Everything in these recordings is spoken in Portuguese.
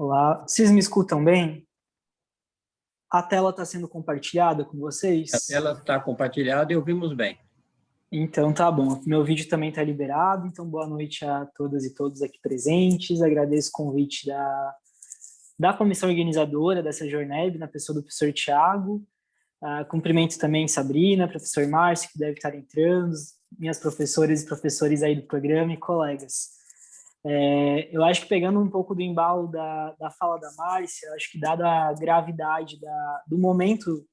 Olá, vocês me escutam bem? A tela está sendo compartilhada com A vocês? tela está compartilhada e ouvimos bem. Então tá bom. Meu vídeo também está liberado, então boa noite a todas e todos aqui presentes. Agradeço o convite da comissão organizadora dessa jornada, na pessoa do professor Tiago. Cumprimento também Sabrina, professor Márcio, que deve estar entrando, minhas professoras e professores aí do programa e colegas. Eu acho que pegando um pouco do embalo da fala da Márcia, acho que dada a gravidade do momento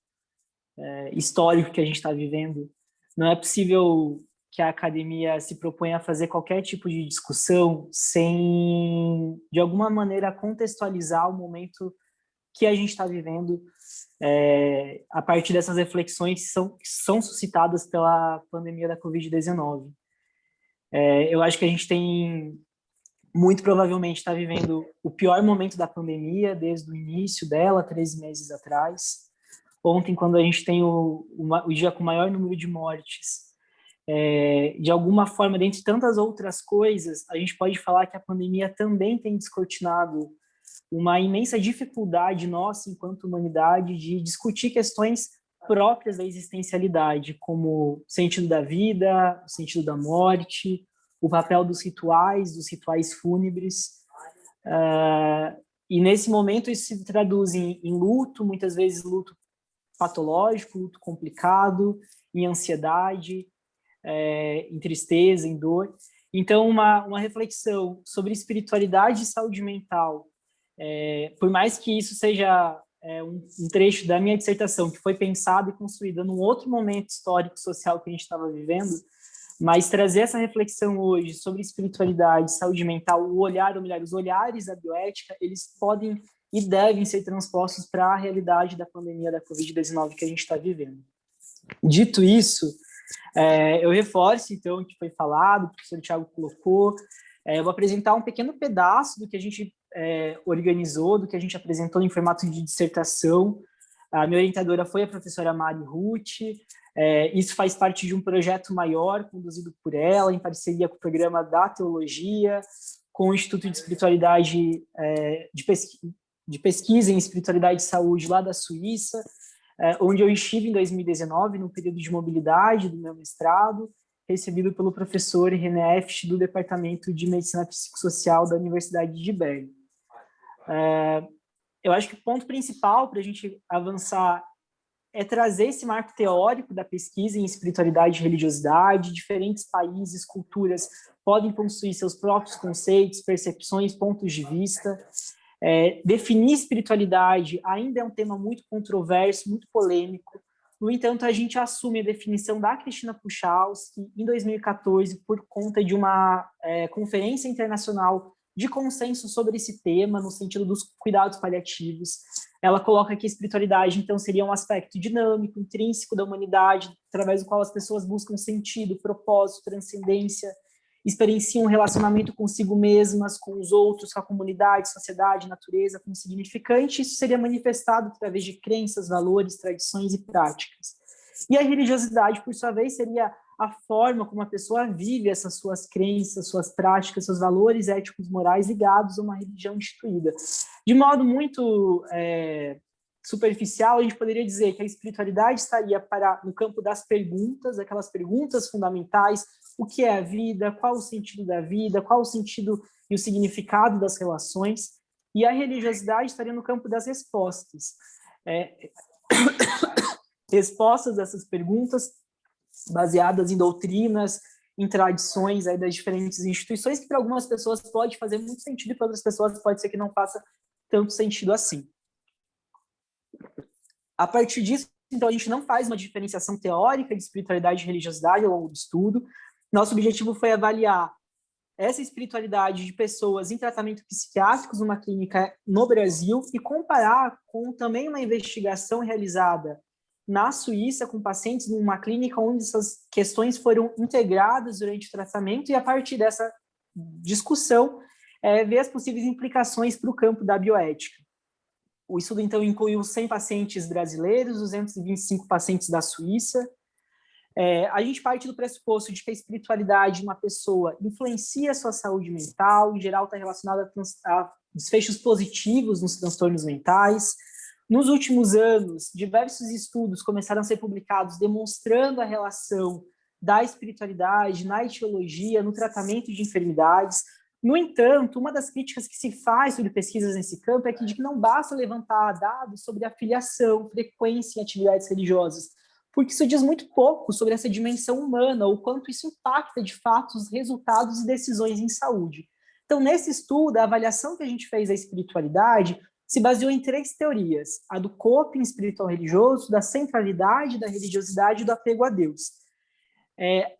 histórico que a gente está vivendo, não é possível que a academia se proponha a fazer qualquer tipo de discussão sem, de alguma maneira, contextualizar o momento que a gente está vivendo a partir dessas reflexões que são suscitadas pela pandemia da Covid-19. Eu acho que a gente tem, muito provavelmente, está vivendo o pior momento da pandemia desde o início dela, 13 meses atrás. Ontem, quando a gente tem o dia com o maior número de mortes, de alguma forma, dentre tantas outras coisas, a gente pode falar que a pandemia também tem descortinado uma imensa dificuldade nossa, enquanto humanidade, de discutir questões próprias da existencialidade, como o sentido da vida, o sentido da morte, o papel dos rituais fúnebres. E nesse momento isso se traduz em luto, muitas vezes luto patológico, luto complicado, em ansiedade, em tristeza, em dor. Então, uma reflexão sobre espiritualidade e saúde mental, por mais que isso seja um trecho da minha dissertação, que foi pensado e construído num outro momento histórico e social que a gente estava vivendo, mas trazer essa reflexão hoje sobre espiritualidade, saúde mental, o olhar, ou melhor, os olhares da bioética, eles podem e devem ser transpostos para a realidade da pandemia da Covid-19 que a gente está vivendo. Dito isso, eu reforço, então, o que foi falado, o professor Tiago colocou. Eu vou apresentar um pequeno pedaço do que a gente organizou, do que a gente apresentou em formato de dissertação. A minha orientadora foi a professora Mari Ruth. Isso faz parte de um projeto maior, conduzido por ela, em parceria com o programa da Teologia, com o Instituto de Espiritualidade, de Pesquisa em Espiritualidade e Saúde, lá da Suíça, onde eu estive em 2019, no período de mobilidade do meu mestrado, recebido pelo professor RenéEft, do Departamento de Medicina Psicossocial da Universidade de Bergen. Eu acho que o ponto principal para a gente avançar é trazer esse marco teórico da pesquisa em espiritualidade e religiosidade. Diferentes países, culturas podem construir seus próprios conceitos, percepções, pontos de vista. Definir espiritualidade ainda é um tema muito controverso, muito polêmico. No entanto, a gente assume a definição da Cristina Puchalski em 2014 por conta de uma conferência internacional de consenso sobre esse tema, no sentido dos cuidados paliativos. Ela coloca que a espiritualidade, então, seria um aspecto dinâmico, intrínseco da humanidade, através do qual as pessoas buscam sentido, propósito, transcendência, experienciam um relacionamento consigo mesmas, com os outros, com a comunidade, sociedade, natureza, como significante. Isso seria manifestado através de crenças, valores, tradições e práticas. E a religiosidade, por sua vez, seria a forma como a pessoa vive essas suas crenças, suas práticas, seus valores éticos, morais ligados a uma religião instituída. De modo muito superficial, a gente poderia dizer que a espiritualidade estaria no campo das perguntas, aquelas perguntas fundamentais: o que é a vida, qual o sentido da vida, qual o sentido e o significado das relações, e a religiosidade estaria no campo das respostas. Respostas a essas perguntas baseadas em doutrinas, em tradições aí das diferentes instituições, que para algumas pessoas pode fazer muito sentido e para outras pessoas pode ser que não faça tanto sentido assim. A partir disso, então, a gente não faz uma diferenciação teórica de espiritualidade e religiosidade ao longo do estudo. Nosso objetivo foi avaliar essa espiritualidade de pessoas em tratamento psiquiátricos numa clínica no Brasil e comparar com também uma investigação realizada na Suíça com pacientes numa clínica onde essas questões foram integradas durante o tratamento, e a partir dessa discussão ver as possíveis implicações para o campo da bioética. O estudo, então, incluiu 100 pacientes brasileiros, 225 pacientes da Suíça. A gente parte do pressuposto de que a espiritualidade de uma pessoa influencia a sua saúde mental, em geral está relacionada a desfechos positivos nos transtornos mentais. Nos últimos anos, diversos estudos começaram a ser publicados demonstrando a relação da espiritualidade na etiologia, no tratamento de enfermidades. No entanto, uma das críticas que se faz sobre pesquisas nesse campo é que não basta levantar dados sobre afiliação, frequência em atividades religiosas, porque isso diz muito pouco sobre essa dimensão humana, o quanto isso impacta, de fato, os resultados e decisões em saúde. Então, nesse estudo, a avaliação que a gente fez da espiritualidade se baseou em 3 teorias: a do coping espiritual religioso, da centralidade da religiosidade e do apego a Deus.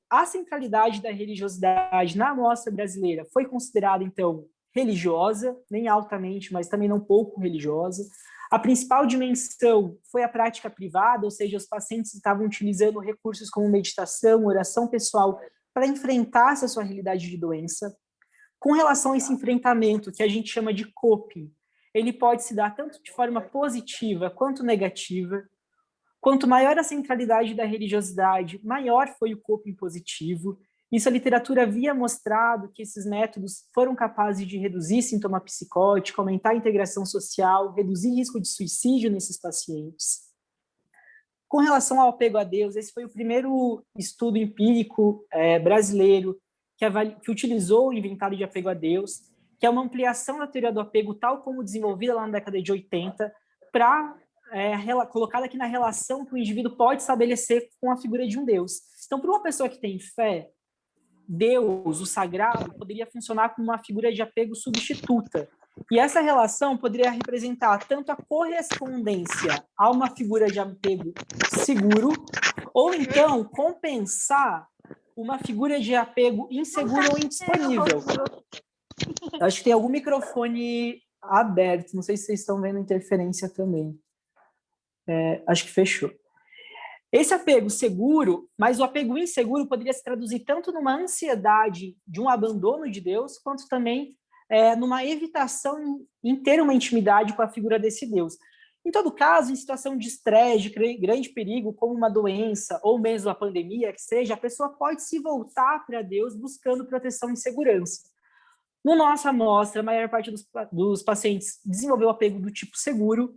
A centralidade da religiosidade na amostra brasileira foi considerada, então, religiosa, nem altamente, mas também não pouco religiosa. A principal dimensão foi a prática privada, ou seja, os pacientes estavam utilizando recursos como meditação, oração pessoal, para enfrentar essa sua realidade de doença. Com relação a esse enfrentamento, que a gente chama de coping, ele pode se dar tanto de forma positiva quanto negativa. Quanto maior a centralidade da religiosidade, maior foi o coping positivo. Isso a literatura havia mostrado que esses métodos foram capazes de reduzir sintoma psicótico, aumentar a integração social, reduzir risco de suicídio nesses pacientes. Com relação ao apego a Deus, esse foi o primeiro estudo empírico brasileiro que utilizou o inventário de apego a Deus, que é uma ampliação da teoria do apego, tal como desenvolvida lá na década de 80, para colocada aqui na relação que o indivíduo pode estabelecer com a figura de um Deus. Então, para uma pessoa que tem fé, Deus, o sagrado, poderia funcionar como uma figura de apego substituta. E essa relação poderia representar tanto a correspondência a uma figura de apego seguro, ou então compensar uma figura de apego inseguro ou indisponível. Acho que tem algum microfone aberto, não sei se vocês estão vendo interferência também. Acho que fechou. Esse apego seguro, mas o apego inseguro poderia se traduzir tanto numa ansiedade de um abandono de Deus, quanto também numa evitação em ter uma intimidade com a figura desse Deus. Em todo caso, em situação de estresse, de grande perigo, como uma doença ou mesmo a pandemia, que seja, a pessoa pode se voltar para Deus buscando proteção e segurança. No nossa amostra, a maior parte dos pacientes desenvolveu apego do tipo seguro.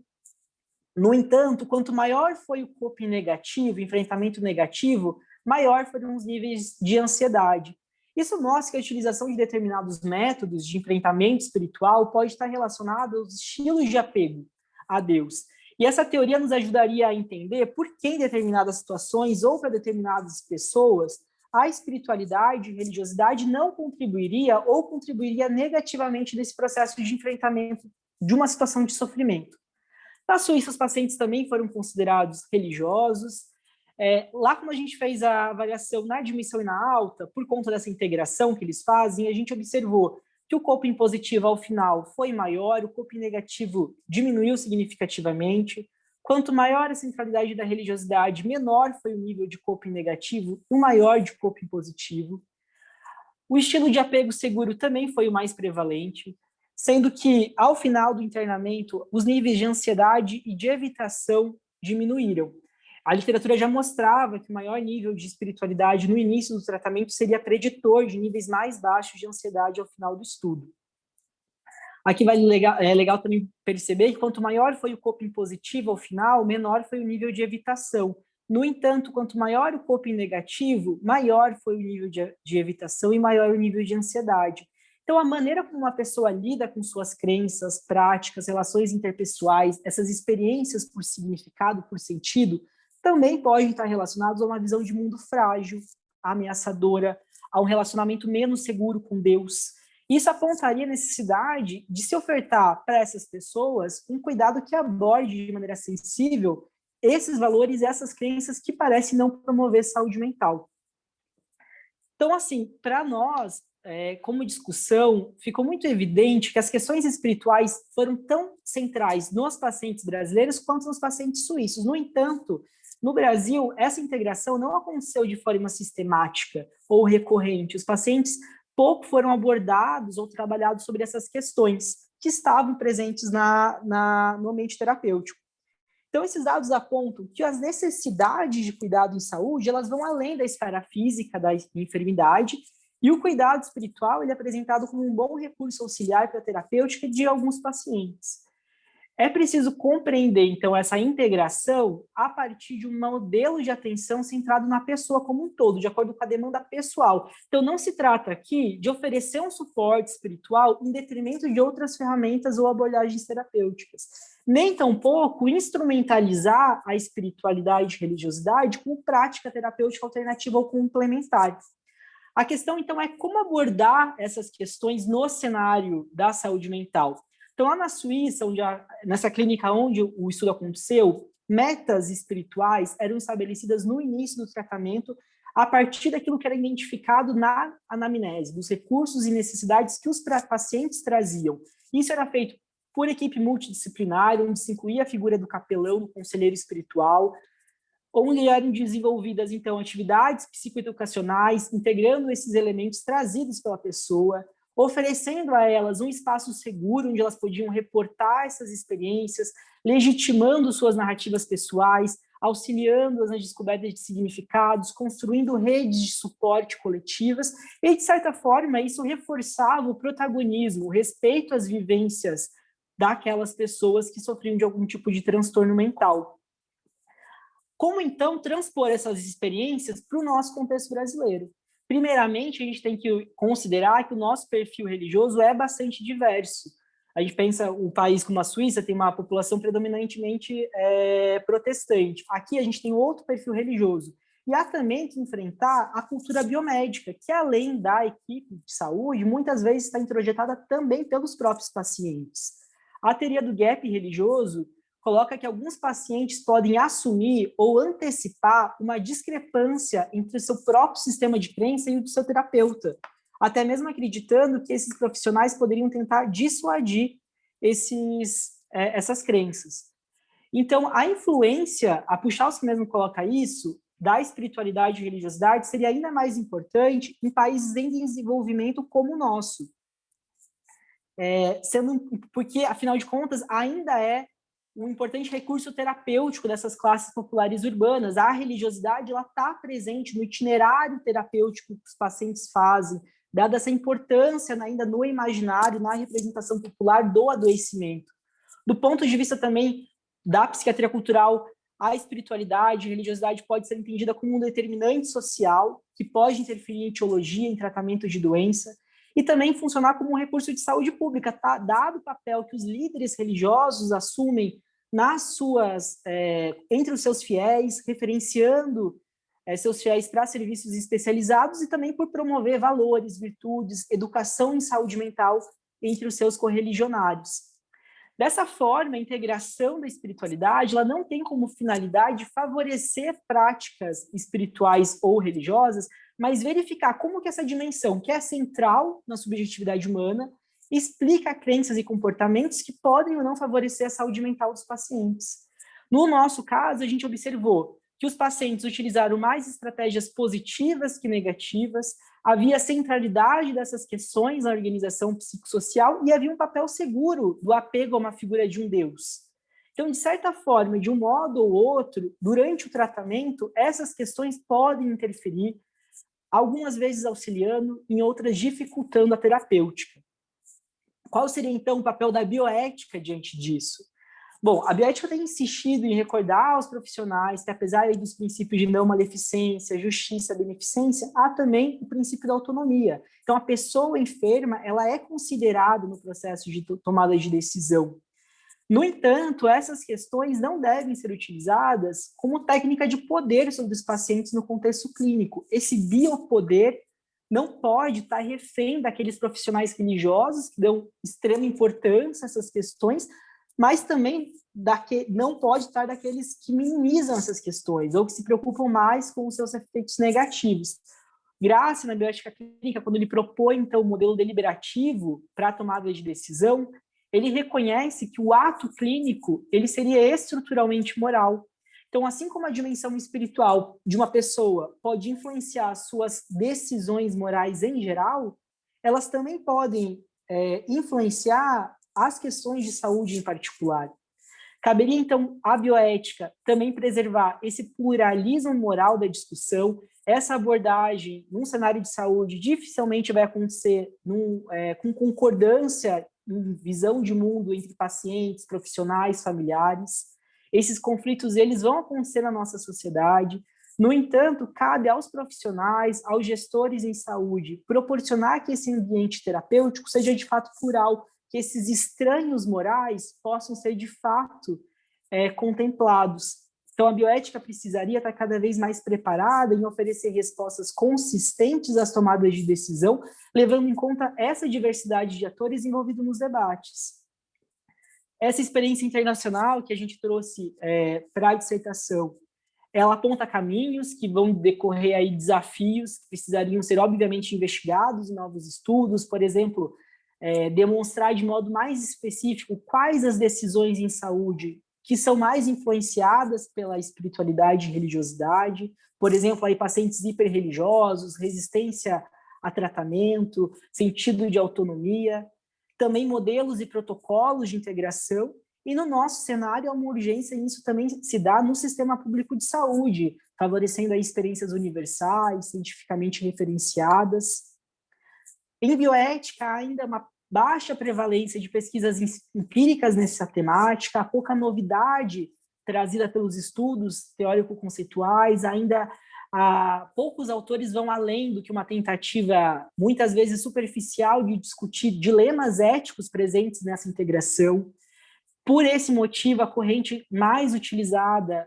No entanto, quanto maior foi o coping negativo, o enfrentamento negativo, maior foram os níveis de ansiedade. Isso mostra que a utilização de determinados métodos de enfrentamento espiritual pode estar relacionada aos estilos de apego a Deus. E essa teoria nos ajudaria a entender por que em determinadas situações ou para determinadas pessoas, a espiritualidade e religiosidade não contribuiria ou contribuiria negativamente nesse processo de enfrentamento de uma situação de sofrimento. Na Suíça, os pacientes também foram considerados religiosos. Lá, como a gente fez a avaliação na admissão e na alta, por conta dessa integração que eles fazem, a gente observou que o coping positivo, ao final, foi maior, o coping negativo diminuiu significativamente. Quanto maior a centralidade da religiosidade, menor foi o nível de coping negativo, o maior de coping positivo. O estilo de apego seguro também foi o mais prevalente, sendo que, ao final do internamento, os níveis de ansiedade e de evitação diminuíram. A literatura já mostrava que o maior nível de espiritualidade no início do tratamento seria preditor de níveis mais baixos de ansiedade ao final do estudo. Aqui é legal também perceber que quanto maior foi o coping positivo ao final, menor foi o nível de evitação. No entanto, quanto maior o coping negativo, maior foi o nível de evitação e maior o nível de ansiedade. Então, a maneira como uma pessoa lida com suas crenças, práticas, relações interpessoais, essas experiências por significado, por sentido, também podem estar relacionados a uma visão de mundo frágil, ameaçadora, a um relacionamento menos seguro com Deus. Isso apontaria a necessidade de se ofertar para essas pessoas um cuidado que aborde de maneira sensível esses valores e essas crenças que parecem não promover saúde mental. Então, assim, para nós, como discussão, ficou muito evidente que as questões espirituais foram tão centrais nos pacientes brasileiros quanto nos pacientes suíços. No entanto, no Brasil, essa integração não aconteceu de forma sistemática ou recorrente. Os pacientes pouco foram abordados ou trabalhados sobre essas questões que estavam presentes no ambiente terapêutico. Então, esses dados apontam que as necessidades de cuidado em saúde, elas vão além da esfera física da enfermidade E o cuidado espiritual ele é apresentado como um bom recurso auxiliar para a terapêutica de alguns pacientes. É preciso compreender, então, essa integração a partir de um modelo de atenção centrado na pessoa como um todo, de acordo com a demanda pessoal. Então, não se trata aqui de oferecer um suporte espiritual em detrimento de outras ferramentas ou abordagens terapêuticas. Nem tampouco instrumentalizar a espiritualidade e religiosidade como prática terapêutica alternativa ou complementar. A questão, então, é como abordar essas questões no cenário da saúde mental. Então, lá na Suíça, nessa clínica onde o estudo aconteceu, metas espirituais eram estabelecidas no início do tratamento a partir daquilo que era identificado na anamnese, dos recursos e necessidades que os pacientes traziam. Isso era feito por equipe multidisciplinar, onde se incluía a figura do capelão, do conselheiro espiritual, onde eram desenvolvidas, então, atividades psicoeducacionais, integrando esses elementos trazidos pela pessoa, oferecendo a elas um espaço seguro onde elas podiam reportar essas experiências, legitimando suas narrativas pessoais, auxiliando-as na descoberta de significados, construindo redes de suporte coletivas, e, de certa forma, isso reforçava o protagonismo, o respeito às vivências daquelas pessoas que sofriam de algum tipo de transtorno mental. Como, então, transpor essas experiências para o nosso contexto brasileiro? Primeiramente, a gente tem que considerar que o nosso perfil religioso é bastante diverso. A gente pensa, um país como a Suíça tem uma população predominantemente protestante. Aqui a gente tem outro perfil religioso. E há também que enfrentar a cultura biomédica, que além da equipe de saúde, muitas vezes está introjetada também pelos próprios pacientes. A teoria do gap religioso coloca que alguns pacientes podem assumir ou antecipar uma discrepância entre o seu próprio sistema de crença e o do seu terapeuta, até mesmo acreditando que esses profissionais poderiam tentar dissuadir essas crenças. Então, a influência, a Puchalski mesmo coloca isso, da espiritualidade e religiosidade seria ainda mais importante em países em desenvolvimento como o nosso. Porque, afinal de contas, ainda é um importante recurso terapêutico dessas classes populares urbanas. A religiosidade está presente no itinerário terapêutico que os pacientes fazem, dada essa importância ainda no imaginário, na representação popular do adoecimento. Do ponto de vista também da psiquiatria cultural, a espiritualidade, a religiosidade pode ser entendida como um determinante social que pode interferir em etiologia, em tratamento de doença, e também funcionar como um recurso de saúde pública, tá? Dado o papel que os líderes religiosos assumem entre os seus fiéis, referenciando seus fiéis para serviços especializados e também por promover valores, virtudes, educação em saúde mental entre os seus correligionários. Dessa forma, a integração da espiritualidade ela não tem como finalidade favorecer práticas espirituais ou religiosas, mas verificar como que essa dimensão, que é central na subjetividade humana, explica crenças e comportamentos que podem ou não favorecer a saúde mental dos pacientes. No nosso caso, a gente observou que os pacientes utilizaram mais estratégias positivas que negativas, havia centralidade dessas questões na organização psicossocial e havia um papel seguro do apego a uma figura de um Deus. Então, de certa forma, de um modo ou outro, durante o tratamento, essas questões podem interferir, algumas vezes auxiliando, em outras dificultando a terapêutica. Qual seria, então, o papel da bioética diante disso? Bom, a bioética tem insistido em recordar aos profissionais que, apesar dos princípios de não maleficência, justiça, beneficência, há também o princípio da autonomia. Então, a pessoa enferma, ela é considerada no processo de tomada de decisão. No entanto, essas questões não devem ser utilizadas como técnica de poder sobre os pacientes no contexto clínico. Esse biopoder não pode estar refém daqueles profissionais religiosos que dão extrema importância a essas questões, mas também não pode estar daqueles que minimizam essas questões ou que se preocupam mais com os seus efeitos negativos. Graça, na bioética clínica, quando ele propõe, então, o modelo deliberativo para a tomada de decisão, ele reconhece que o ato clínico ele seria estruturalmente moral. Então, assim como a dimensão espiritual de uma pessoa pode influenciar suas decisões morais em geral, elas também podem influenciar as questões de saúde em particular. Caberia, então, à bioética também preservar esse pluralismo moral da discussão, essa abordagem, num cenário de saúde, dificilmente vai acontecer com concordância em visão de mundo entre pacientes, profissionais, familiares. Esses conflitos, eles vão acontecer na nossa sociedade. No entanto, cabe aos profissionais, aos gestores em saúde, proporcionar que esse ambiente terapêutico seja de fato plural, que esses estranhos morais possam ser de fato contemplados. Então, a bioética precisaria estar cada vez mais preparada em oferecer respostas consistentes às tomadas de decisão, levando em conta essa diversidade de atores envolvidos nos debates. Essa experiência internacional que a gente trouxe para a dissertação, ela aponta caminhos que vão decorrer aí desafios que precisariam ser, obviamente, investigados em novos estudos, por exemplo, demonstrar de modo mais específico quais as decisões em saúde que são mais influenciadas pela espiritualidade e religiosidade, por exemplo, aí pacientes hiperreligiosos, resistência a tratamento, sentido de autonomia, também modelos e protocolos de integração, e no nosso cenário há uma urgência, e isso também se dá no sistema público de saúde, favorecendo aí experiências universais, cientificamente referenciadas. Em bioética, há ainda uma baixa prevalência de pesquisas empíricas nessa temática, a pouca novidade trazida pelos estudos teórico-conceituais, ainda poucos autores vão além do que uma tentativa, muitas vezes superficial, de discutir dilemas éticos presentes nessa integração. Por esse motivo, a corrente mais utilizada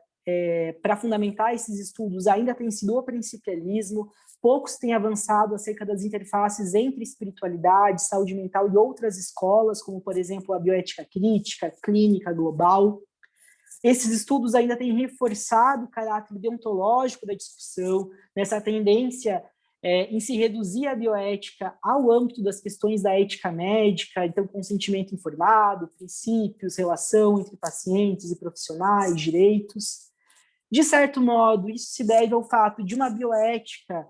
para fundamentar esses estudos ainda tem sido o principialismo. Poucos têm avançado acerca das interfaces entre espiritualidade, saúde mental e outras escolas, como, por exemplo, a bioética crítica, clínica, global. Esses estudos ainda têm reforçado o caráter deontológico da discussão, nessa tendência em se reduzir a bioética ao âmbito das questões da ética médica, então consentimento informado, princípios, relação entre pacientes e profissionais, direitos. De certo modo, isso se deve ao fato de uma bioética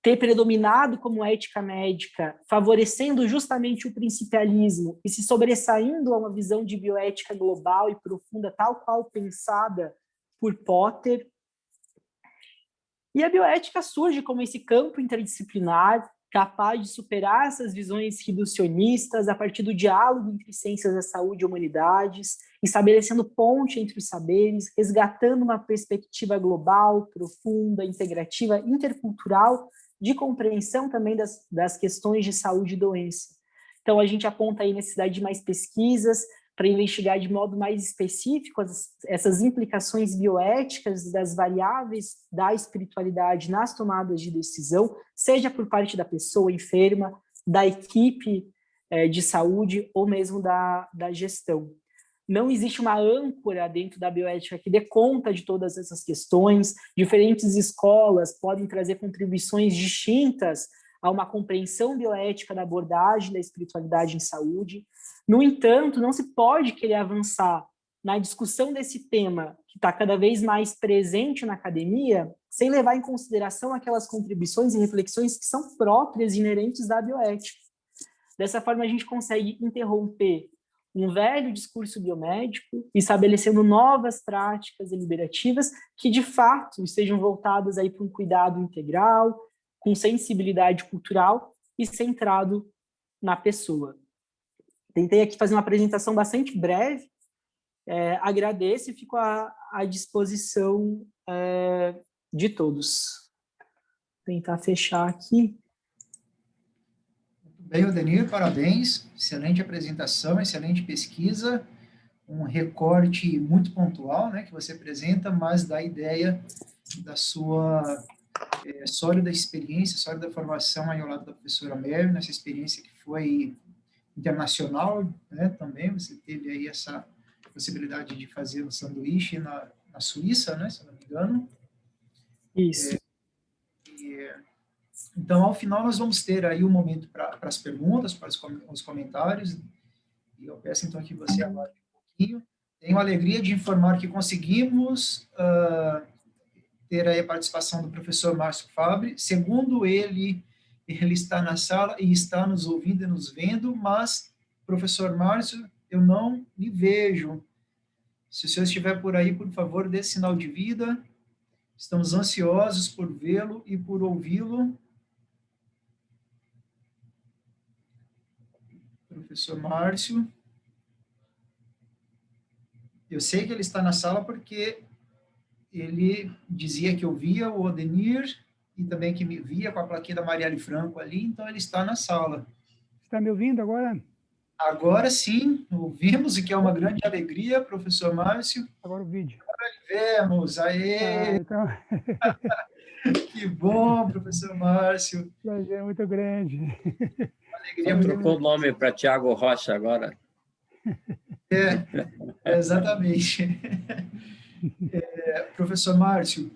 ter predominado como ética médica, favorecendo justamente o principialismo e se sobressaindo a uma visão de bioética global e profunda, tal qual pensada por Potter. E a bioética surge como esse campo interdisciplinar, capaz de superar essas visões reducionistas a partir do diálogo entre ciências da saúde e humanidades, estabelecendo ponte entre os saberes, resgatando uma perspectiva global, profunda, integrativa, intercultural, de compreensão também das questões de saúde e doença. Então, a gente aponta aí a necessidade de mais pesquisas para investigar de modo mais específico essas implicações bioéticas das variáveis da espiritualidade nas tomadas de decisão, seja por parte da pessoa enferma, da equipe de saúde ou mesmo da gestão. Não existe uma âncora dentro da bioética que dê conta de todas essas questões. Diferentes escolas podem trazer contribuições distintas a uma compreensão bioética da abordagem da espiritualidade em saúde. No entanto, não se pode querer avançar na discussão desse tema, que está cada vez mais presente na academia, sem levar em consideração aquelas contribuições e reflexões que são próprias e inerentes da bioética. Dessa forma, a gente consegue interromper um velho discurso biomédico, estabelecendo novas práticas deliberativas que, de fato, estejam voltadas aí para um cuidado integral, com sensibilidade cultural e centrado na pessoa. Tentei aqui fazer uma apresentação bastante breve, agradeço e fico à disposição de todos. Vou tentar fechar aqui. Bem, Odenir, parabéns, excelente apresentação, excelente pesquisa, um recorte muito pontual, né, que você apresenta, mas dá ideia da sua sólida experiência, sólida formação aí ao lado da professora Mary, nessa experiência que foi internacional, né, também, você teve aí essa possibilidade de fazer um sanduíche na Suíça, né, se eu não me engano. Isso. Então, ao final, nós vamos ter aí um momento para as perguntas, para os comentários, e eu peço, então, que você aguarde um pouquinho. Tenho a alegria de informar que conseguimos ter aí a participação do professor Márcio Fabre. Segundo ele está na sala e está nos ouvindo e nos vendo, mas, professor Márcio, eu não lhe vejo. Se o senhor estiver por aí, por favor, dê sinal de vida. Estamos ansiosos por vê-lo e por ouvi-lo. Professor Márcio. Eu sei que ele está na sala porque ele dizia que eu via o Odenir e também que me via com a plaquinha da Marielle Franco ali, então ele está na sala. Está me ouvindo agora? Agora sim, ouvimos, e que é uma grande alegria, professor Márcio. Agora o vídeo. Vemos, aê! Então, Que bom, professor Márcio. prazer muito grande. Alegria Só muito trocou o nome para Tiago Rocha agora. exatamente. Professor Márcio,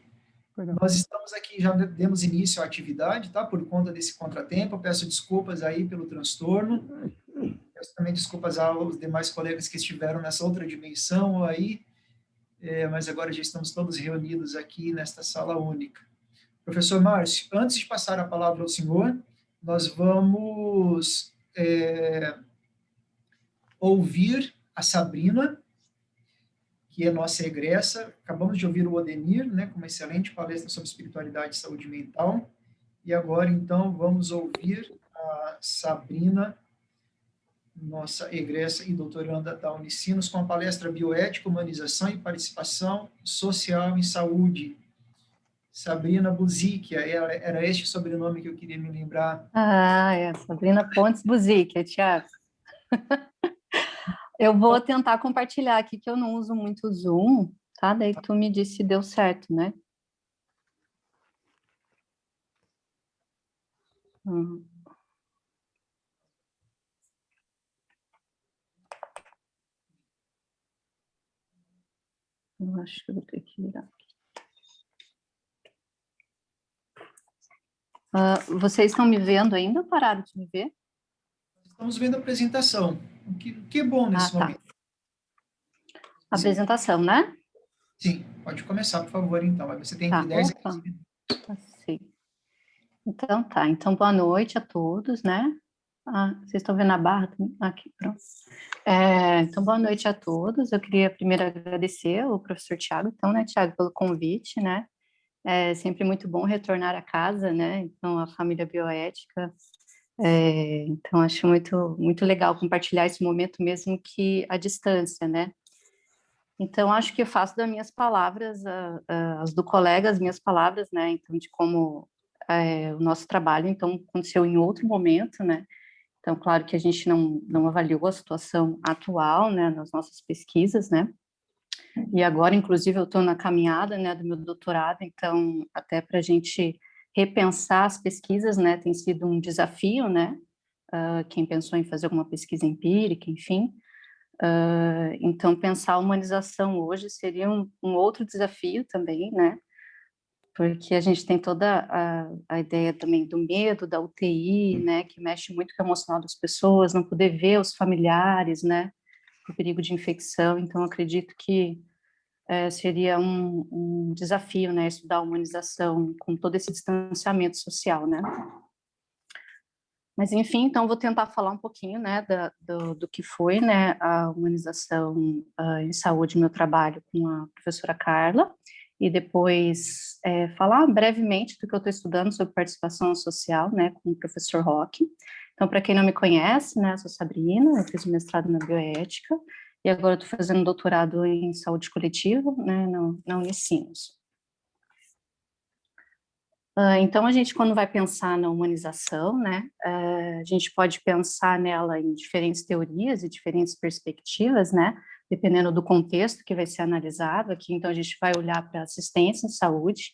Pois não. nós estamos aqui, já demos início à atividade, tá? Por conta desse contratempo, peço desculpas aí pelo transtorno. Peço também desculpas aos demais colegas que estiveram nessa outra dimensão aí, mas agora já estamos todos reunidos aqui nesta sala única. Professor Márcio, antes de passar a palavra ao senhor, nós vamos ouvir a Sabrina, que é nossa egressa. Acabamos de ouvir o Odenir, né, com uma excelente palestra sobre espiritualidade e saúde mental. E agora, então, vamos ouvir a Sabrina, nossa egressa e doutoranda da Unicinos, com a palestra Bioética, Humanização e Participação Social em Saúde. Sabrina Buzicchia, era este o sobrenome que eu queria me lembrar. Sabrina Pontes Buzicchia, Tiago. Eu vou tentar compartilhar aqui, que eu não uso muito o Zoom, tá? Daí tu me disse se deu certo, né? Eu acho que eu vou ter que virar aqui. Vocês estão me vendo ainda ou pararam de me ver? Estamos vendo a apresentação, o que é bom nesse momento. Apresentação, né? Sim, pode começar, por favor, então. Você tem Tá, 10 opa. Sim. Então tá, então boa noite a todos, né? Vocês estão vendo a barra? Aqui, pronto. Então, boa noite a todos. Eu queria primeiro agradecer ao professor Tiago, então, né, Tiago, pelo convite, né? É sempre muito bom retornar a casa, né? Então, a família bioética. Então, acho muito legal compartilhar esse momento mesmo que à distância, né? Então, acho que eu faço das minhas palavras, as do colega, as minhas palavras, né? Então, de como o nosso trabalho, então, aconteceu em outro momento, né? Então, claro que a gente não avaliou a situação atual, né, nas nossas pesquisas, né? E agora, inclusive, eu estou na caminhada, né, do meu doutorado, então, até para a gente repensar as pesquisas, né, tem sido um desafio, né? Quem pensou em fazer alguma pesquisa empírica, enfim. Então, pensar a humanização hoje seria um outro desafio também, né? Porque a gente tem toda a ideia também do medo, da UTI, né, que mexe muito com o emocional das pessoas, não poder ver os familiares, né, o perigo de infecção. Então, acredito que seria um desafio, né, estudar a humanização com todo esse distanciamento social, né. Mas, enfim, então, vou tentar falar um pouquinho, né, do que foi, né, a humanização em saúde, meu trabalho com a professora Carla, e depois falar brevemente do que eu estou estudando sobre participação social, né, com o professor Roque. Então, para quem não me conhece, né, eu sou Sabrina, eu fiz o mestrado na bioética, e agora estou fazendo doutorado em saúde coletiva, né, na Unicinos. Então, a gente, quando vai pensar na humanização, né, a gente pode pensar nela em diferentes teorias e diferentes perspectivas, né, dependendo do contexto que vai ser analisado aqui. Então, a gente vai olhar para assistência em saúde.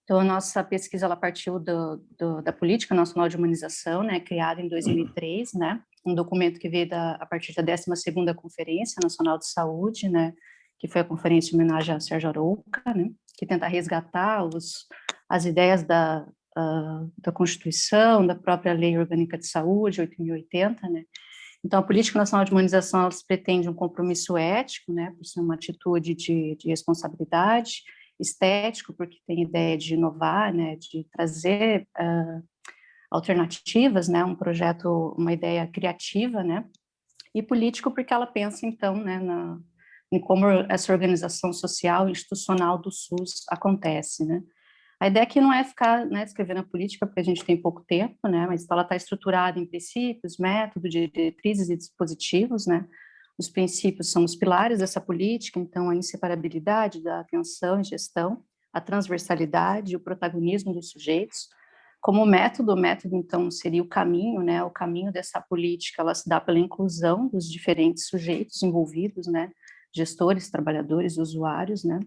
Então, a nossa pesquisa, ela partiu da Política Nacional de Humanização, né, criada em 2003, né, um documento que veio a partir da 12ª Conferência Nacional de Saúde, né, que foi a conferência em homenagem a Sérgio Arouca, né, que tenta resgatar as ideias da Constituição, da própria Lei Orgânica de Saúde, 8.080, né. Então, a Política Nacional de Humanização, ela pretende um compromisso ético, né, por ser uma atitude de responsabilidade, estético, porque tem ideia de inovar, né, de trazer alternativas, né, um projeto, uma ideia criativa, né, e político porque ela pensa, então, né, em como essa organização social e institucional do SUS acontece, né? A ideia aqui não é ficar, né, escrevendo a política, porque a gente tem pouco tempo, né, mas ela está estruturada em princípios, métodos, diretrizes e dispositivos, né. Os princípios são os pilares dessa política, então a inseparabilidade da atenção e gestão, a transversalidade e o protagonismo dos sujeitos. Como método, então, seria o caminho, né, o caminho dessa política, ela se dá pela inclusão dos diferentes sujeitos envolvidos, né, gestores, trabalhadores, usuários, né,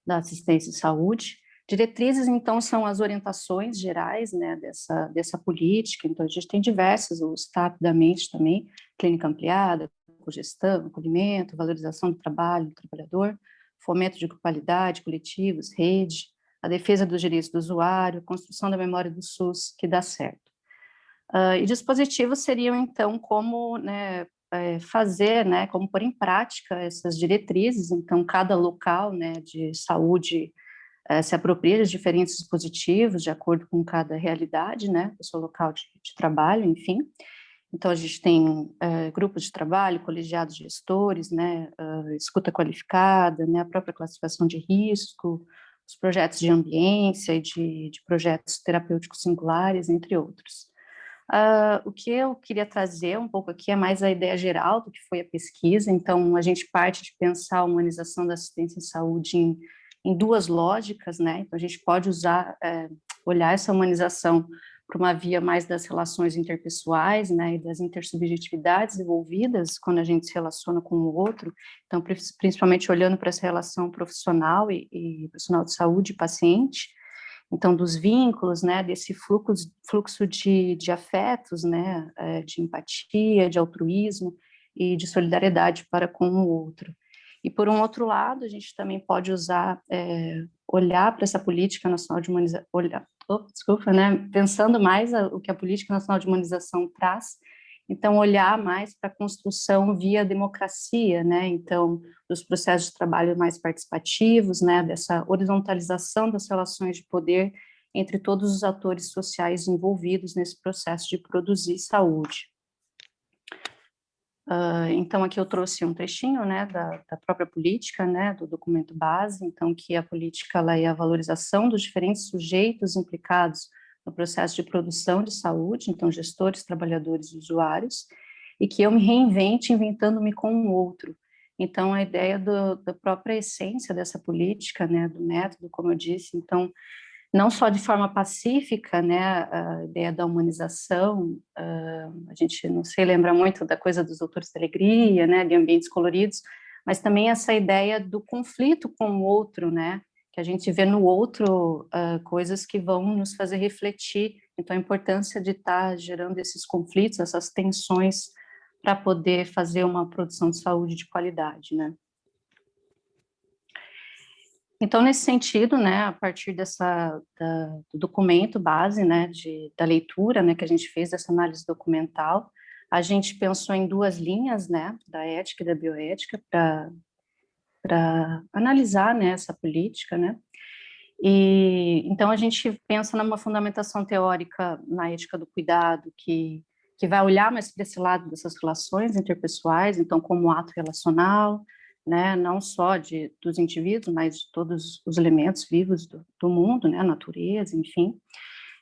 da assistência de saúde. Diretrizes, então, são as orientações gerais, né, dessa política. Então, a gente tem diversas, vou citar rapidamente também: clínica ampliada, cogestão, acolhimento, valorização do trabalho do trabalhador, fomento de qualidade, coletivos, rede, a defesa dos direitos do usuário, construção da memória do SUS, que dá certo. E dispositivos seriam, então, como, né, fazer, né, como pôr em prática essas diretrizes. Então, cada local, né, de saúde se apropria de diferentes dispositivos de acordo com cada realidade, né, do seu local de trabalho, enfim. Então, a gente tem grupos de trabalho, colegiados de gestores, né, escuta qualificada, né, a própria classificação de risco, os projetos de ambiência e de projetos terapêuticos singulares, entre outros. O que eu queria trazer um pouco aqui é mais a ideia geral do que foi a pesquisa. Então, a gente parte de pensar a humanização da assistência em saúde em duas lógicas, né? Então, a gente pode olhar essa humanização para uma via mais das relações interpessoais, né, e das intersubjetividades envolvidas quando a gente se relaciona com o outro. Então, principalmente olhando para essa relação profissional e profissional de saúde e paciente. Então, dos vínculos, né, desse fluxo de afetos, né, de empatia, de altruísmo e de solidariedade para com o outro. E, por um outro lado, a gente também pode olhar para essa política nacional de humanização, pensando mais o que a política nacional de humanização traz, então olhar mais para a construção via democracia, né, então dos processos de trabalho mais participativos, né, dessa horizontalização das relações de poder entre todos os atores sociais envolvidos nesse processo de produzir saúde. Então, aqui eu trouxe um trechinho, né, da própria política, né, do documento base. Então, que a política ela é a valorização dos diferentes sujeitos implicados no processo de produção de saúde, então, gestores, trabalhadores e usuários, e que eu me reinvente inventando-me com o outro. Então, a ideia da própria essência dessa política, né, do método, como eu disse, então, não só de forma pacífica, né, a ideia da humanização, a gente, não sei, lembra muito da coisa dos Doutores da Alegria, né, de ambientes coloridos, mas também essa ideia do conflito com o outro, né, que a gente vê no outro coisas que vão nos fazer refletir. Então, a importância de estar gerando esses conflitos, essas tensões, para poder fazer uma produção de saúde de qualidade, né. Então, nesse sentido, né, a partir do documento base, né, da leitura, né, que a gente fez dessa análise documental, a gente pensou em duas linhas, né, da ética e da bioética, para analisar, né, essa política, né. E então a gente pensa numa fundamentação teórica na ética do cuidado que vai olhar mais para esse lado dessas relações interpessoais, então como ato relacional, né, não só dos indivíduos, mas de todos os elementos vivos do mundo, né, a natureza, enfim,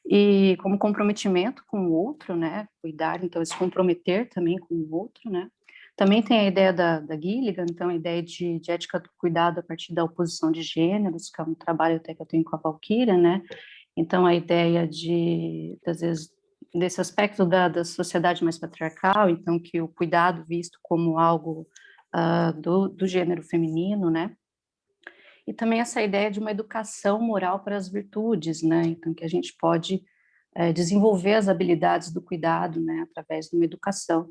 e como comprometimento com o outro, né, cuidar, então, se comprometer também com o outro, né. Também tem a ideia da Gilligan, então, a ideia de ética do cuidado a partir da oposição de gêneros, que é um trabalho até que eu tenho com a Valquíria, né, então, a ideia às vezes, desse aspecto da sociedade mais patriarcal, então, que o cuidado visto como algo do gênero feminino, né? E também essa ideia de uma educação moral para as virtudes, né? Então, que a gente pode desenvolver as habilidades do cuidado, né? Através de uma educação.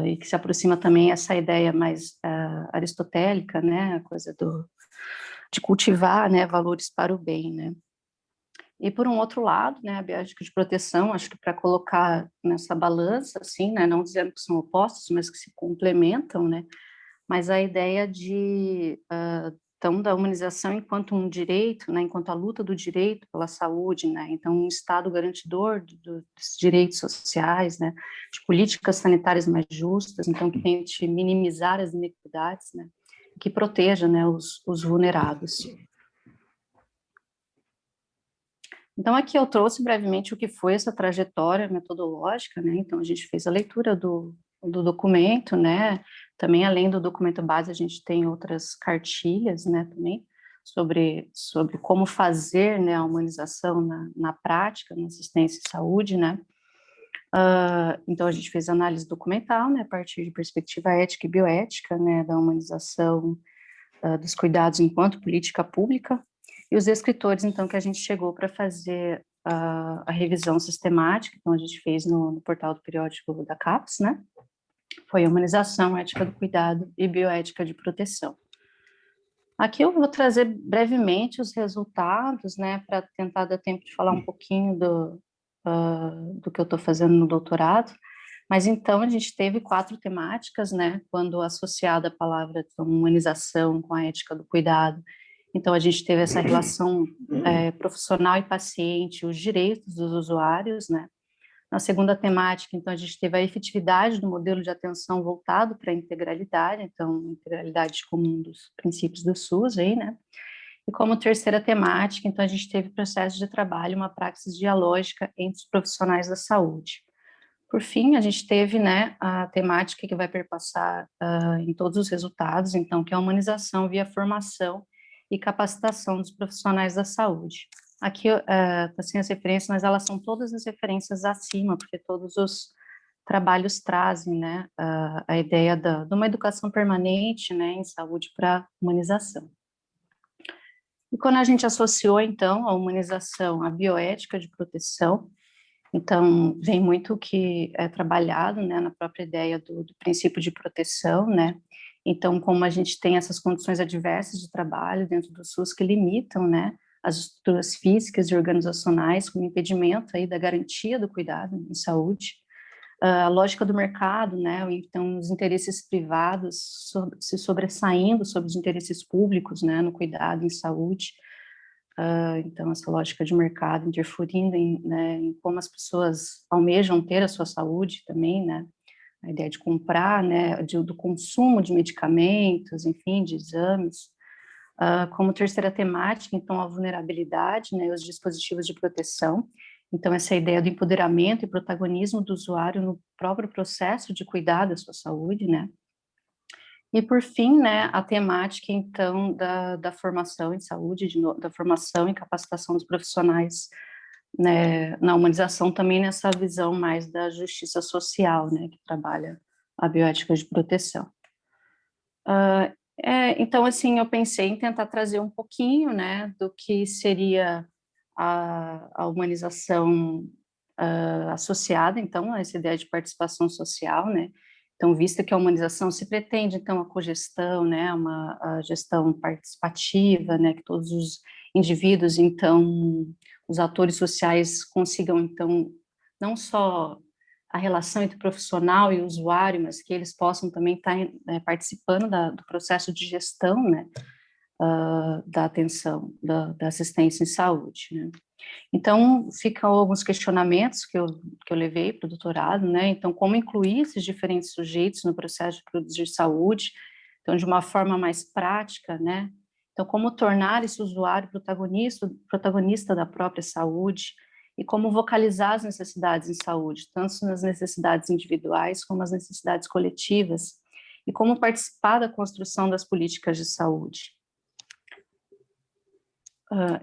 E que se aproxima também essa ideia mais aristotélica, né? A coisa de cultivar, né? Valores para o bem, né? E, por um outro lado, né, a bioética de proteção, acho que para colocar nessa balança, assim, né, não dizendo que são opostos, mas que se complementam, né, mas a ideia então, da humanização enquanto um direito, né, enquanto a luta do direito pela saúde, né, então um Estado garantidor dos direitos sociais, né, de políticas sanitárias mais justas, então que tente minimizar as inequidades, né, que proteja, né, os vulnerados. Então, aqui eu trouxe brevemente o que foi essa trajetória metodológica, né, então a gente fez a leitura do documento, né, também além do documento base, a gente tem outras cartilhas, né, também, sobre como fazer, né, a humanização na prática, na assistência e saúde, né. Então, a gente fez análise documental, né, a partir de perspectiva ética e bioética, né, da humanização dos cuidados enquanto política pública, e os escritores, então, que a gente chegou para fazer a revisão sistemática, então a gente fez no portal do periódico da CAPES, né, foi humanização, ética do cuidado e bioética de proteção. Aqui eu vou trazer brevemente os resultados, né, para tentar dar tempo de falar um pouquinho do que eu estou fazendo no doutorado, mas então a gente teve 4 temáticas, né, quando associada a palavra então, humanização com a ética do cuidado, então a gente teve essa relação profissional e paciente, os direitos dos usuários, né. Na segunda temática, então, a gente teve a efetividade do modelo de atenção voltado para a integralidade, então, integralidade como um dos princípios do SUS aí, né? E como terceira temática, então, a gente teve processo de trabalho, uma praxis dialógica entre os profissionais da saúde. Por fim, a gente teve, né, a temática que vai perpassar em todos os resultados, então, que é a humanização via formação e capacitação dos profissionais da saúde. Aqui está sem as referências, mas elas são todas as referências acima, porque todos os trabalhos trazem, né, a ideia de uma educação permanente, né, em saúde para humanização. E quando a gente associou, então, a humanização à bioética de proteção, então, vem muito o que é trabalhado, né, na própria ideia do princípio de proteção, né, então, como a gente tem essas condições adversas de trabalho dentro do SUS que limitam, né, as estruturas físicas e organizacionais como impedimento aí da garantia do cuidado em saúde, a lógica do mercado, né, então os interesses privados se sobressaindo sobre os interesses públicos, né, no cuidado em saúde, então essa lógica de mercado interferindo em como as pessoas almejam ter a sua saúde também, né, a ideia de comprar, né, do consumo de medicamentos, enfim, de exames. Como terceira temática, então, a vulnerabilidade, né, os dispositivos de proteção. Então, essa ideia do empoderamento e protagonismo do usuário no próprio processo de cuidar da sua saúde, né. E, por fim, né, a temática, então, da formação em saúde, da formação e capacitação dos profissionais, né, na humanização, também nessa visão mais da justiça social, né, que trabalha a bioética de proteção. Então, assim, eu pensei em tentar trazer um pouquinho, né, do que seria a humanização associada, então, a essa ideia de participação social, né, então, visto que a humanização se pretende, então, a cogestão, né, a gestão participativa, né, que todos os indivíduos, então, os atores sociais consigam, então, não só a relação entre o profissional e o usuário, mas que eles possam também estar participando do processo de gestão, né, da atenção, da assistência em saúde, né. Então, ficam alguns questionamentos que eu levei para o doutorado, né, então, como incluir esses diferentes sujeitos no processo de produzir saúde, então, de uma forma mais prática, né, então, como tornar esse usuário protagonista da própria saúde, e como vocalizar as necessidades em saúde, tanto nas necessidades individuais como as necessidades coletivas, e como participar da construção das políticas de saúde.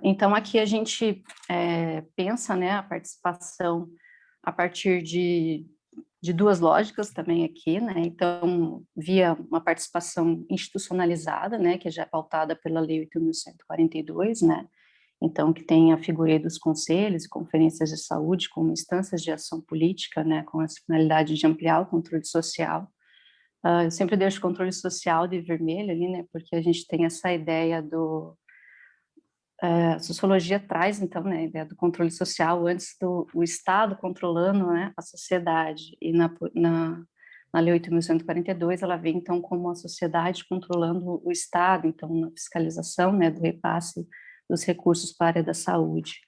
Então, aqui a gente pensa, né, a participação a partir de 2 lógicas também aqui, né, então, via uma participação institucionalizada, né, que já é pautada pela Lei 8.142, né, então, que tem a figura dos conselhos e conferências de saúde como instâncias de ação política, né, com essa finalidade de ampliar o controle social. Eu sempre deixo o controle social de vermelho ali, né, porque a gente tem essa ideia a sociologia traz, então, né, a ideia do controle social antes do Estado controlando, né, a sociedade, e na Lei 8.142, ela vem, então, como a sociedade controlando o Estado, então, na fiscalização, né, do repasse dos recursos para a área da saúde.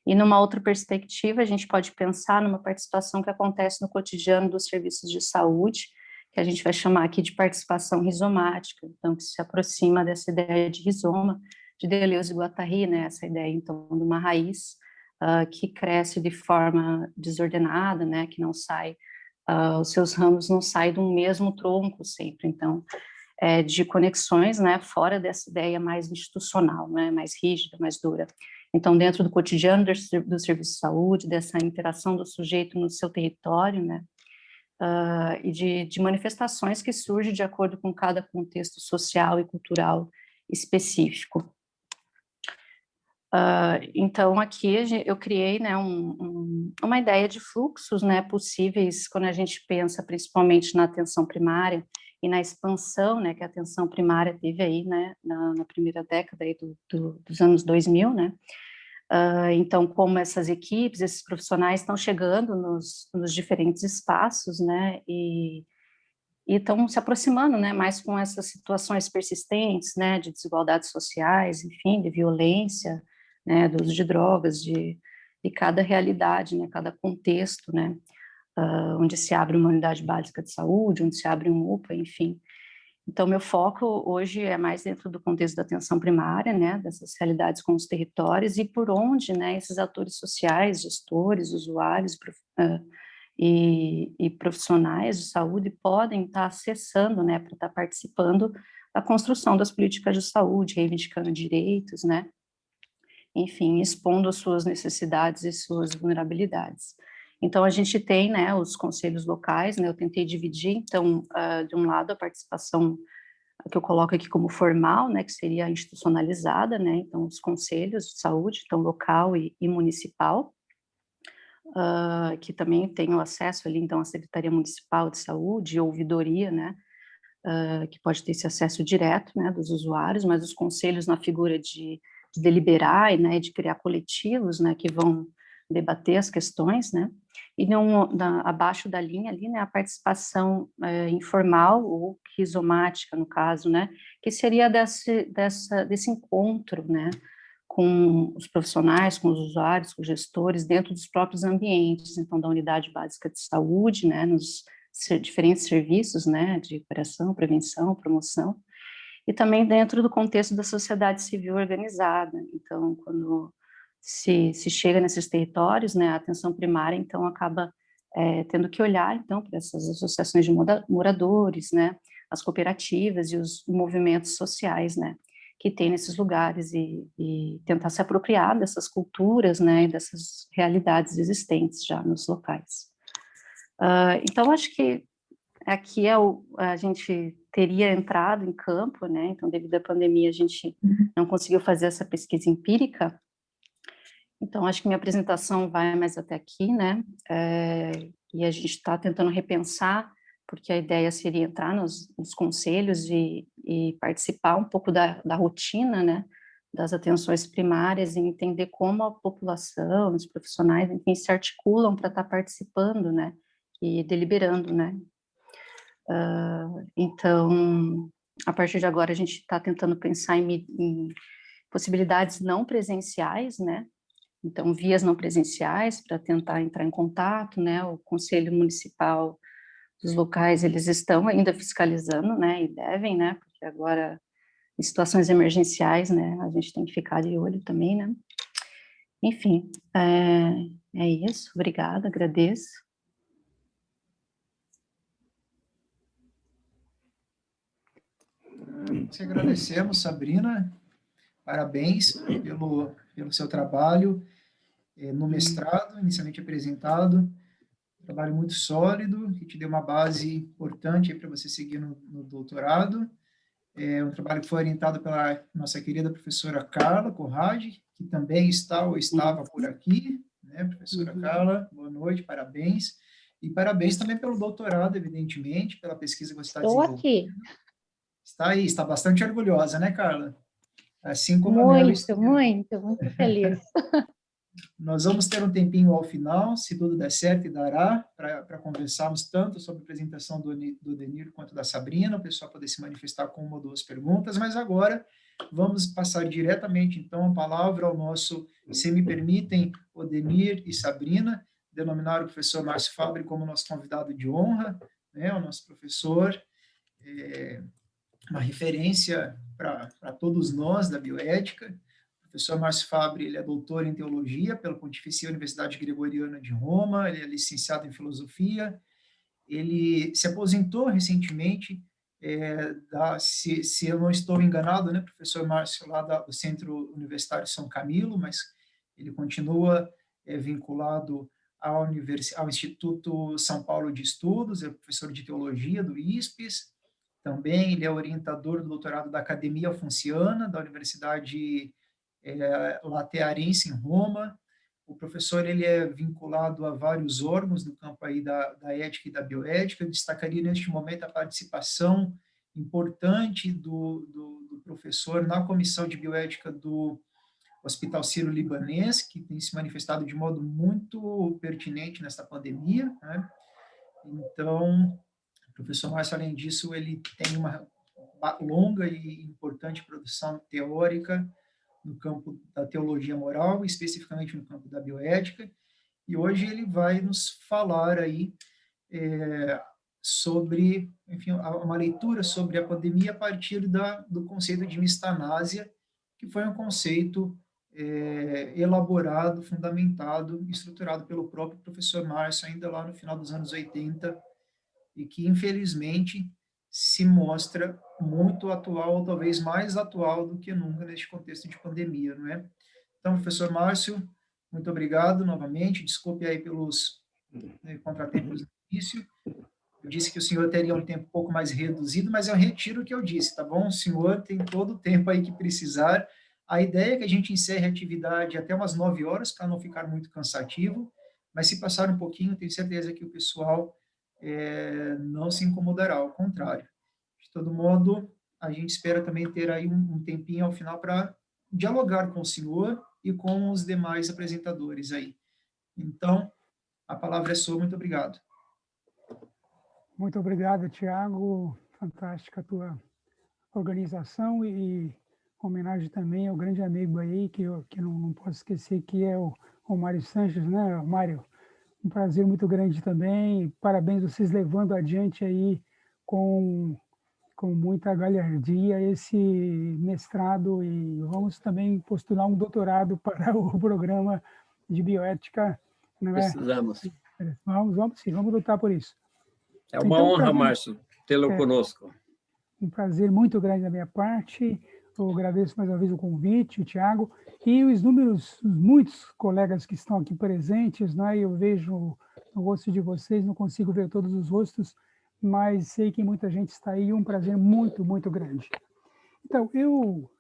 E numa outra perspectiva, a gente pode pensar numa participação que acontece no cotidiano dos serviços de saúde, que a gente vai chamar aqui de participação rizomática, então, que se aproxima dessa ideia de rizoma, de Deleuze e Guattari, né, essa ideia, então, de uma raiz que cresce de forma desordenada, né, que não sai, os seus ramos não saem do mesmo tronco sempre, então, de conexões, né, fora dessa ideia mais institucional, né, mais rígida, mais dura. Então, dentro do cotidiano do serviço de saúde, dessa interação do sujeito no seu território, né, e de manifestações que surgem de acordo com cada contexto social e cultural específico. Então, aqui eu criei, né, uma ideia de fluxos, né, possíveis quando a gente pensa principalmente na atenção primária e na expansão, né, que a atenção primária teve aí, né, na primeira década aí dos anos 2000, né. Então, como essas equipes, esses profissionais estão chegando nos diferentes espaços, né, e estão se aproximando, né, mais com essas situações persistentes, né, de desigualdades sociais, enfim, de violência, né, do uso de drogas, de cada realidade, né, cada contexto, né, onde se abre uma unidade básica de saúde, onde se abre um UPA, enfim. Então, meu foco hoje é mais dentro do contexto da atenção primária, né, dessas realidades com os territórios e por onde, né, esses atores sociais, gestores, usuários e profissionais de saúde podem estar acessando, né, para estar participando da construção das políticas de saúde, reivindicando direitos, né, enfim, expondo as suas necessidades e suas vulnerabilidades. Então, a gente tem, né, os conselhos locais, né, eu tentei dividir, então, de um lado, a participação que eu coloco aqui como formal, né, que seria institucionalizada, né, então, os conselhos de saúde, então, local e municipal, que também tem o acesso ali, então, à Secretaria Municipal de Saúde, ouvidoria, né, que pode ter esse acesso direto, né, dos usuários, mas os conselhos na figura de deliberar, né, de criar coletivos, né, que vão debater as questões, né, e abaixo da linha ali, né, a participação informal ou rizomática, no caso, né, que seria desse encontro, né, com os profissionais, com os usuários, com os gestores, dentro dos próprios ambientes, então, da unidade básica de saúde, né, nos diferentes serviços, né, de operação, prevenção, promoção, e também dentro do contexto da sociedade civil organizada. Então, quando se chega nesses territórios, né, a atenção primária, então, acaba tendo que olhar, então, para essas associações de moradores, né, as cooperativas e os movimentos sociais, né, que tem nesses lugares e tentar se apropriar dessas culturas, né, e dessas realidades existentes já nos locais. Então, acho que aqui a gente teria entrado em campo, né, então, devido à pandemia, a gente não conseguiu fazer essa pesquisa empírica, então, acho que minha apresentação vai mais até aqui, né, e a gente está tentando repensar, porque a ideia seria entrar nos conselhos e participar um pouco da rotina, né, das atenções primárias e entender como a população, os profissionais, enfim, se articulam para estar participando, né, e deliberando, né. Então, a partir de agora, a gente está tentando pensar em possibilidades não presenciais, né, então, vias não presenciais para tentar entrar em contato, né, o Conselho Municipal dos locais, eles estão ainda fiscalizando, né, e devem, né, porque agora, em situações emergenciais, né, a gente tem que ficar de olho também, né. Enfim, é isso, obrigada, agradeço. Nós agradecemos, Sabrina, parabéns pelo seu trabalho no mestrado, inicialmente apresentado, trabalho muito sólido, que te deu uma base importante para você seguir no doutorado. É um trabalho que foi orientado pela nossa querida professora Carla Corradi, que também está ou estava por aqui, né, professora Carla, boa noite, parabéns. E parabéns também pelo doutorado, evidentemente, pela pesquisa que você está desenvolvendo. Estou aqui. Está aí, está bastante orgulhosa, né, Carla? Assim como muito feliz. Nós vamos ter um tempinho ao final, se tudo der certo e dará, para conversarmos tanto sobre a apresentação do Denir quanto da Sabrina, o pessoal poder se manifestar com uma ou duas perguntas, mas agora vamos passar diretamente, então, a palavra ao nosso, se me permitem, Odenir e Sabrina, denominaram o professor Márcio Fabri como nosso convidado de honra, né, o nosso professor, uma referência para todos nós da bioética. O professor Márcio Fabri, ele é doutor em teologia pela Pontifícia Universidade Gregoriana de Roma, ele é licenciado em filosofia, ele se aposentou recentemente, se eu não estou enganado, né, professor Márcio, lá do Centro Universitário São Camilo, mas ele continua vinculado ao Instituto São Paulo de Estudos, é professor de teologia do ISPES, também ele é orientador do doutorado da Academia Alfonsiana, da Universidade Latearense, em Roma. O professor, ele é vinculado a vários órgãos no campo aí da ética e da bioética. Eu destacaria neste momento a participação importante do professor na comissão de bioética do Hospital Sírio-Libanês, que tem se manifestado de modo muito pertinente nesta pandemia, né? Então, o professor Márcio, além disso, ele tem uma longa e importante produção teórica no campo da teologia moral, especificamente no campo da bioética, e hoje ele vai nos falar aí sobre, enfim, uma leitura sobre a pandemia a partir do conceito de mistanásia, que foi um conceito elaborado, fundamentado, estruturado pelo próprio professor Márcio, ainda lá no final dos anos 80, e que, infelizmente, se mostra muito atual, ou talvez mais atual do que nunca neste contexto de pandemia, não é? Então, professor Márcio, muito obrigado novamente, desculpe aí pelos contratempos no início. Eu disse que o senhor teria um tempo um pouco mais reduzido, mas eu retiro o que eu disse, tá bom? O senhor tem todo o tempo aí que precisar. A ideia é que a gente encerre a atividade até umas 9 horas, para não ficar muito cansativo, mas se passar um pouquinho, tenho certeza que o pessoal não se incomodará, ao contrário. De todo modo, a gente espera também ter aí um tempinho ao final para dialogar com o senhor e com os demais apresentadores aí. Então, a palavra é sua, muito obrigado. Muito obrigado, Tiago. Fantástica a tua organização e homenagem também ao grande amigo aí, que não posso esquecer, que é o Mário Sanches, né, Mário? Um prazer muito grande também. Parabéns vocês levando adiante aí com muita galhardia esse mestrado, e vamos também postular um doutorado para o programa de bioética, não é? Precisamos. Vamos sim, vamos lutar por isso. É uma honra, Márcio, tê-lo conosco. Um prazer muito grande da minha parte. Eu agradeço mais uma vez o convite, o Tiago, e os muitos colegas que estão aqui presentes, né? Eu vejo o rosto de vocês, não consigo ver todos os rostos, mas sei que muita gente está aí, um prazer muito, muito grande. Então, eu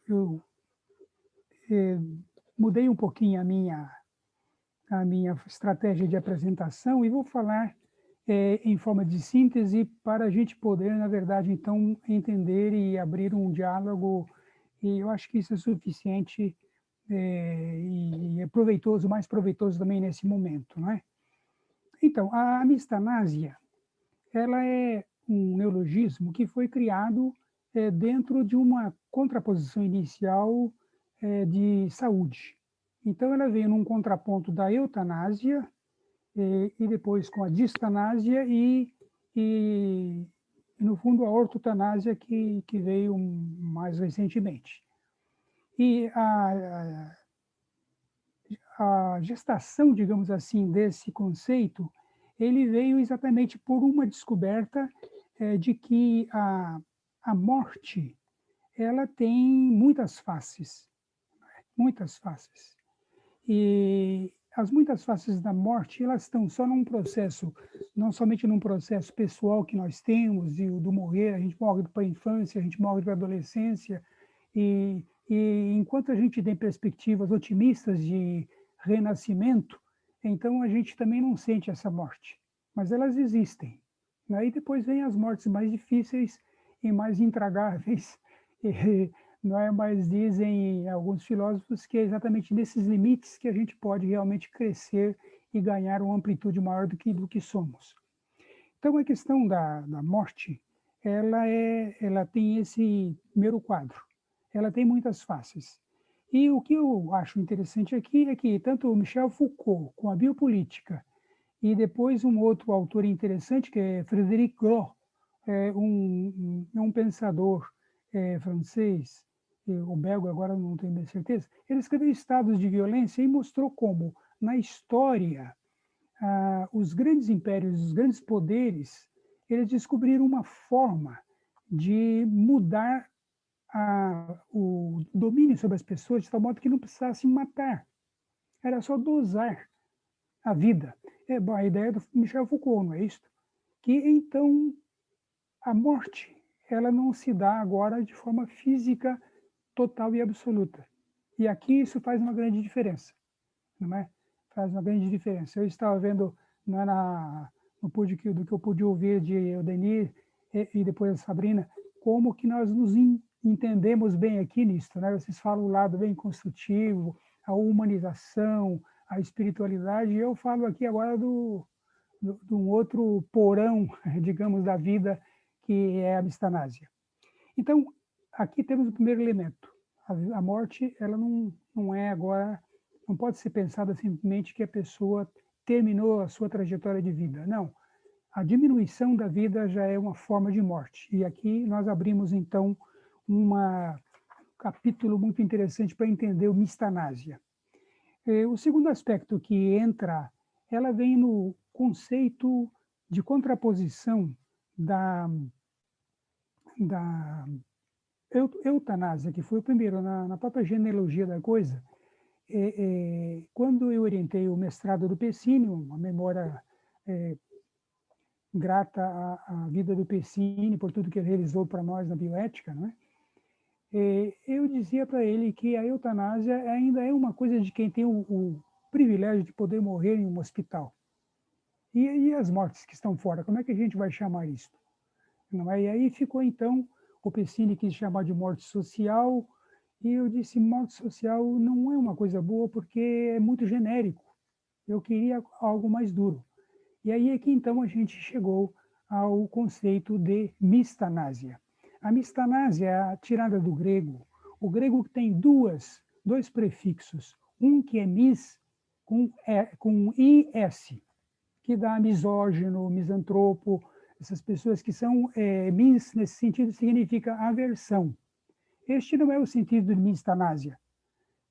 mudei um pouquinho a minha estratégia de apresentação e vou falar em forma de síntese para a gente poder, na verdade, então, entender e abrir um diálogo, e eu acho que isso é suficiente e é proveitoso, mais proveitoso também nesse momento, não é? Então, a mistanásia, ela é um neologismo que foi criado dentro de uma contraposição inicial de saúde. Então, ela veio num contraponto da eutanásia e depois com a distanásia e no fundo, a ortotanásia que veio mais recentemente. E a gestação, digamos assim, desse conceito, ele veio exatamente por uma descoberta de que a morte, ela tem muitas faces, E as muitas faces da morte, elas estão só num processo, não somente num processo pessoal que nós temos, do morrer, a gente morre para a infância, a gente morre para a adolescência, e enquanto a gente tem perspectivas otimistas de renascimento, então a gente também não sente essa morte, mas elas existem. Aí depois vem as mortes mais difíceis e mais intragáveis não é? Mas dizem alguns filósofos que é exatamente nesses limites que a gente pode realmente crescer e ganhar uma amplitude maior do que somos. Então, a questão da morte, ela tem esse primeiro quadro. Ela tem muitas faces. E o que eu acho interessante aqui é que tanto o Michel Foucault, com a biopolítica, e depois um outro autor interessante, que é Frédéric Gros, um pensador francês, ou belga, agora não tenho bem certeza, ele escreveu Estados de Violência e mostrou como, na história, os grandes impérios, os grandes poderes, eles descobriram uma forma de mudar o domínio sobre as pessoas de tal modo que não precisassem matar. Era só dosar a vida. Bom, a ideia do Michel Foucault, não é isso? Que então a morte, ela não se dá agora de forma física total e absoluta. E aqui isso faz uma grande diferença, não é? Faz uma grande diferença. Eu estava vendo no do que eu pude ouvir de Eudenir e depois da Sabrina, como que nós nos entendemos bem aqui nisso, né? Vocês falam o lado bem construtivo, a humanização, a espiritualidade, e eu falo aqui agora de um outro porão, digamos, da vida, que é a mistanásia. Então, aqui temos o primeiro elemento. A morte, ela não é agora, não pode ser pensada simplesmente que a pessoa terminou a sua trajetória de vida. Não. A diminuição da vida já é uma forma de morte. E aqui nós abrimos, então, um capítulo muito interessante para entender o mistanásia. O segundo aspecto que entra, ela vem no conceito de contraposição da eutanásia, que foi o primeiro, na própria genealogia da coisa. Quando eu orientei o mestrado do Pecini, uma memória grata à vida do Pecini, por tudo que ele realizou para nós na bioética, não é? Eu dizia para ele que a eutanásia ainda é uma coisa de quem tem o privilégio de poder morrer em um hospital. E as mortes que estão fora, como é que a gente vai chamar isso? Não é? E aí ficou, então, o Pecini quis chamar de morte social, e eu disse, morte social não é uma coisa boa porque é muito genérico. Eu queria algo mais duro. E aí é que, então, a gente chegou ao conceito de mistanásia. A mistanásia é tirada do grego. O grego tem dois prefixos. Um que é mis, com is, que dá misógino, misantropo. Essas pessoas que são mis, nesse sentido, significa aversão. Este não é o sentido de mistanásia.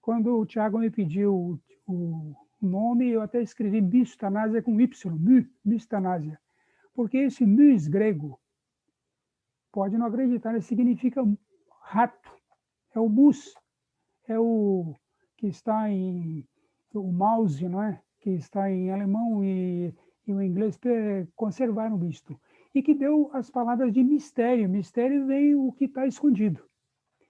Quando o Tiago me pediu o nome, eu até escrevi mistanásia com Y, mistanásia. Porque esse mis grego, pode não acreditar, ele significa rato. É o mus, é o que está o mouse, não é? Que está em alemão e o inglês conservaram isto. E que deu as palavras de mistério. Mistério vem o que está escondido.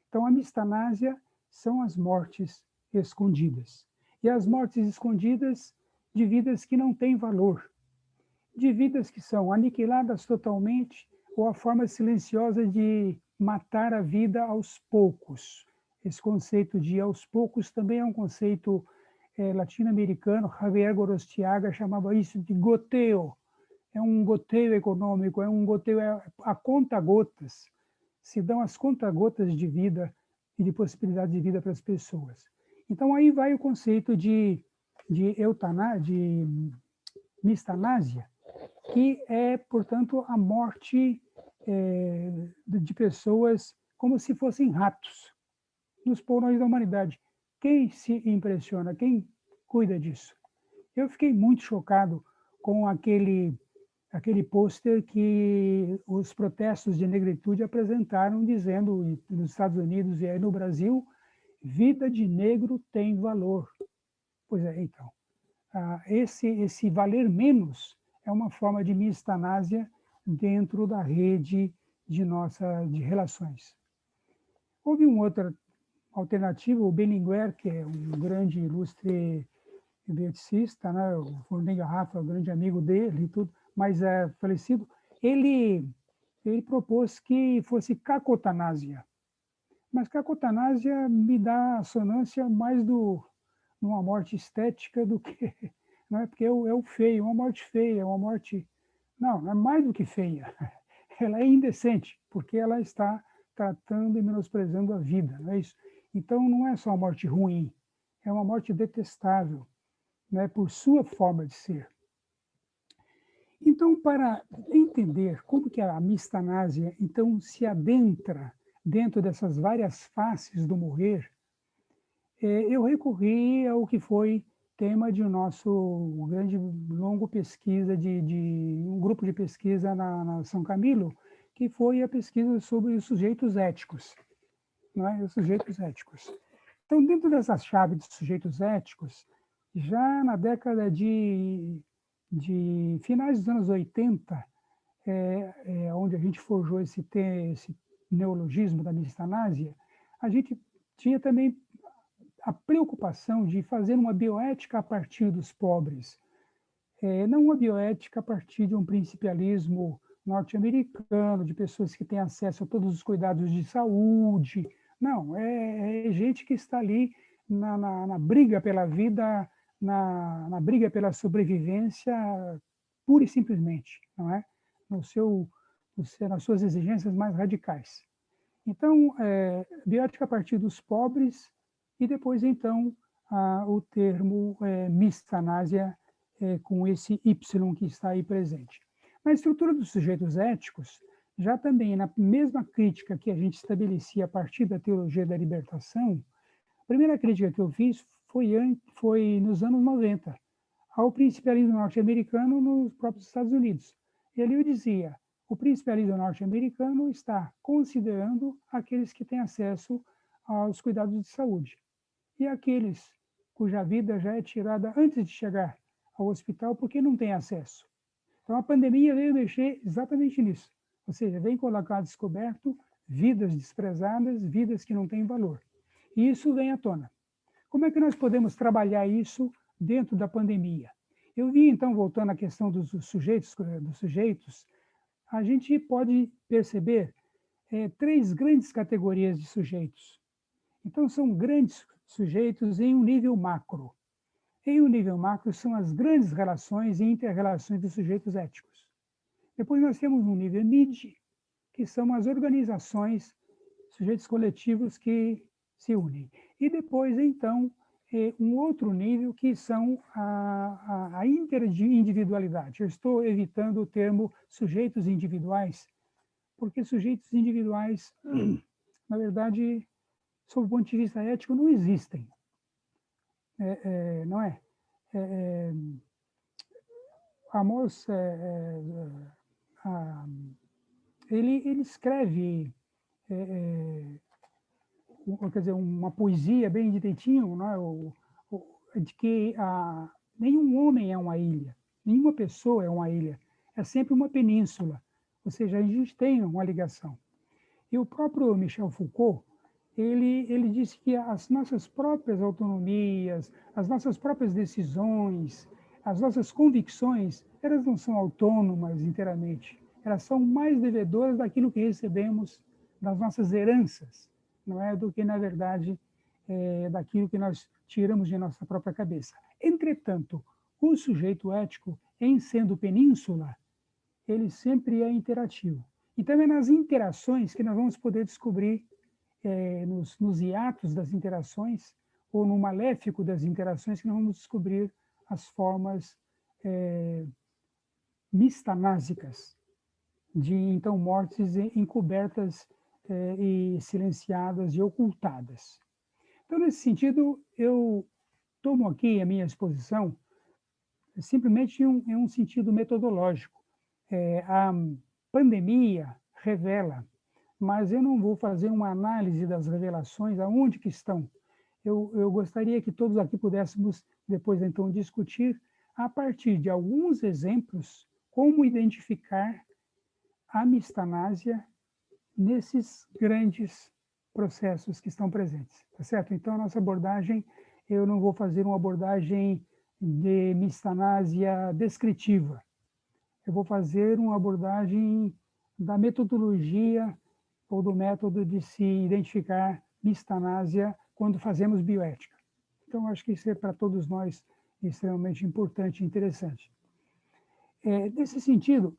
Então, a mistanásia são as mortes escondidas. E as mortes escondidas de vidas que não têm valor, de vidas que são aniquiladas totalmente, ou a forma silenciosa de matar a vida aos poucos. Esse conceito de aos poucos também é um conceito latino-americano. Javier Gorostiaga chamava isso de goteo. É um goteio econômico, é um goteio a conta-gotas. Se dão as conta-gotas de vida e de possibilidade de vida para as pessoas. Então, aí vai o conceito de mistanásia, que é, portanto, a morte de pessoas como se fossem ratos nos porões da humanidade. Quem se impressiona? Quem cuida disso? Eu fiquei muito chocado com aquele pôster que os protestos de negritude apresentaram, dizendo, nos Estados Unidos e aí no Brasil, vida de negro tem valor. Pois é, então, esse valer menos é uma forma de mistanásia dentro da rede de relações. Houve uma outra alternativa, o Berlinguer, que é um grande ilustre bioeticista, né? O Formiga Rafa, um grande amigo dele e tudo, mas é falecido, ele propôs que fosse cacotanásia. Mas que a cotanásia me dá assonância mais numa morte estética do que... Não é porque é o feio, uma morte feia, uma morte... Não é mais do que feia. Ela é indecente, porque ela está tratando e menosprezando a vida, não é isso? Então, não é só uma morte ruim, é uma morte detestável, né, por sua forma de ser. Então, para entender como que a mistanásia então se adentra dentro dessas várias faces do morrer, eu recorri ao que foi tema de nosso grande, longo pesquisa, de um grupo de pesquisa na São Camilo, que foi a pesquisa sobre os sujeitos éticos, não é? Os sujeitos éticos. Então, dentro dessa chave dos sujeitos éticos, já na década de finais dos anos 80, onde a gente forjou esse neologismo da mistanásia, a gente tinha também a preocupação de fazer uma bioética a partir dos pobres, não uma bioética a partir de um principialismo norte-americano, de pessoas que têm acesso a todos os cuidados de saúde. Não, é gente que está ali na briga pela vida, na briga pela sobrevivência, pura e simplesmente, não é? Nas suas exigências mais radicais. Então, biótica a partir dos pobres e depois, então, o termo mistanásia com esse Y que está aí presente. Na estrutura dos sujeitos éticos, já também na mesma crítica que a gente estabelecia a partir da teologia da libertação, a primeira crítica que eu fiz foi nos anos 90, ao principalismo norte-americano nos próprios Estados Unidos. E ali eu dizia, o principalismo norte-americano está considerando aqueles que têm acesso aos cuidados de saúde. E aqueles cuja vida já é tirada antes de chegar ao hospital porque não têm acesso. Então, a pandemia veio mexer exatamente nisso. Ou seja, vem colocar descoberto vidas desprezadas, vidas que não têm valor. E isso vem à tona. Como é que nós podemos trabalhar isso dentro da pandemia? Eu vi, então, voltando à questão dos sujeitos, a gente pode perceber 3 grandes categorias de sujeitos. Então, são grandes sujeitos em um nível macro. Em um nível macro, são as grandes relações e inter-relações dos sujeitos éticos. Depois, nós temos um nível mid, que são as organizações, sujeitos coletivos que se unem. E depois, então, um outro nível que são a interindividualidade. Eu estou evitando o termo sujeitos individuais, porque sujeitos individuais, na verdade, sob o ponto de vista ético, não existem. Não é? Amos, ele escreve quer dizer, uma poesia bem direitinho, não é? De que nenhum homem é uma ilha, nenhuma pessoa é uma ilha, é sempre uma península, ou seja, a gente tem uma ligação. E o próprio Michel Foucault, ele disse que as nossas próprias autonomias, as nossas próprias decisões, as nossas convicções, elas não são autônomas inteiramente, elas são mais devedoras daquilo que recebemos das nossas heranças, não é do que, na verdade, daquilo que nós tiramos de nossa própria cabeça. Entretanto, o sujeito ético, em sendo península, ele sempre é interativo. Então, é nas interações que nós vamos poder descobrir, nos hiatos das interações, ou no maléfico das interações, que nós vamos descobrir as formas mistanásicas de, então, mortes encobertas e silenciadas e ocultadas. Então, nesse sentido, eu tomo aqui a minha exposição simplesmente em um sentido metodológico. A pandemia revela, mas eu não vou fazer uma análise das revelações, aonde que estão. Eu gostaria que todos aqui pudéssemos, depois, então, discutir, a partir de alguns exemplos, como identificar a mistanásia nesses grandes processos que estão presentes, tá certo? Então, a nossa abordagem, eu não vou fazer uma abordagem de mistanásia descritiva. Eu vou fazer uma abordagem da metodologia ou do método de se identificar mistanásia quando fazemos bioética. Então, acho que isso é para todos nós extremamente importante e interessante. Nesse sentido,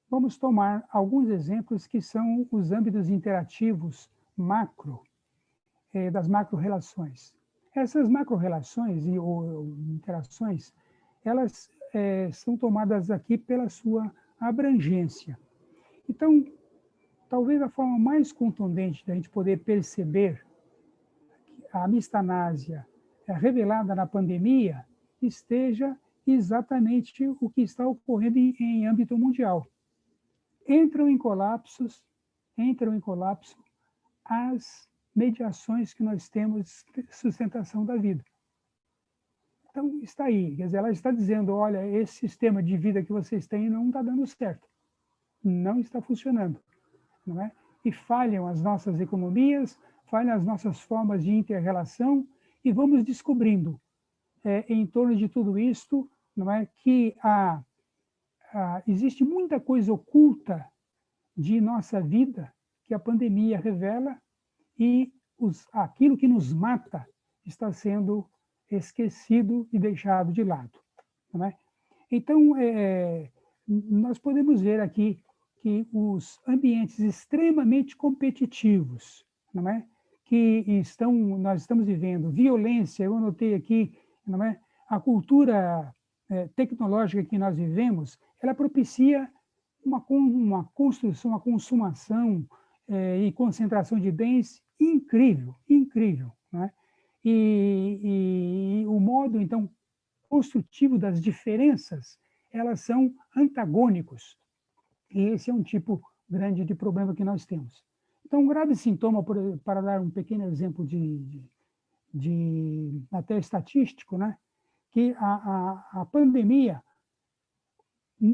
vamos tomar alguns exemplos que são os âmbitos interativos macro, das macro-relações. Essas macro-relações ou interações, elas são tomadas aqui pela sua abrangência. Então, talvez a forma mais contundente da gente poder perceber a mistanásia revelada na pandemia esteja exatamente o que está ocorrendo em âmbito mundial. Entram em colapso as mediações que nós temos de sustentação da vida. Então, está aí, quer dizer, ela está dizendo, olha, esse sistema de vida que vocês têm não está dando certo, não está funcionando, não é? E falham as nossas economias, falham as nossas formas de inter-relação, e vamos descobrindo, em torno de tudo isto, não é, que existe muita coisa oculta de nossa vida que a pandemia revela, e aquilo que nos mata está sendo esquecido e deixado de lado. Não é? Então, nós podemos ver aqui que os ambientes extremamente competitivos, não é? Que nós estamos vivendo, violência, eu anotei aqui, não é? A cultura tecnológica que nós vivemos, ela propicia uma construção, uma consumação e concentração de bens incrível, incrível, né? E o modo, então, construtivo das diferenças, elas são antagônicos. E esse é um tipo grande de problema que nós temos. Então, um grave sintoma, para dar um pequeno exemplo até estatístico, né? Que a pandemia,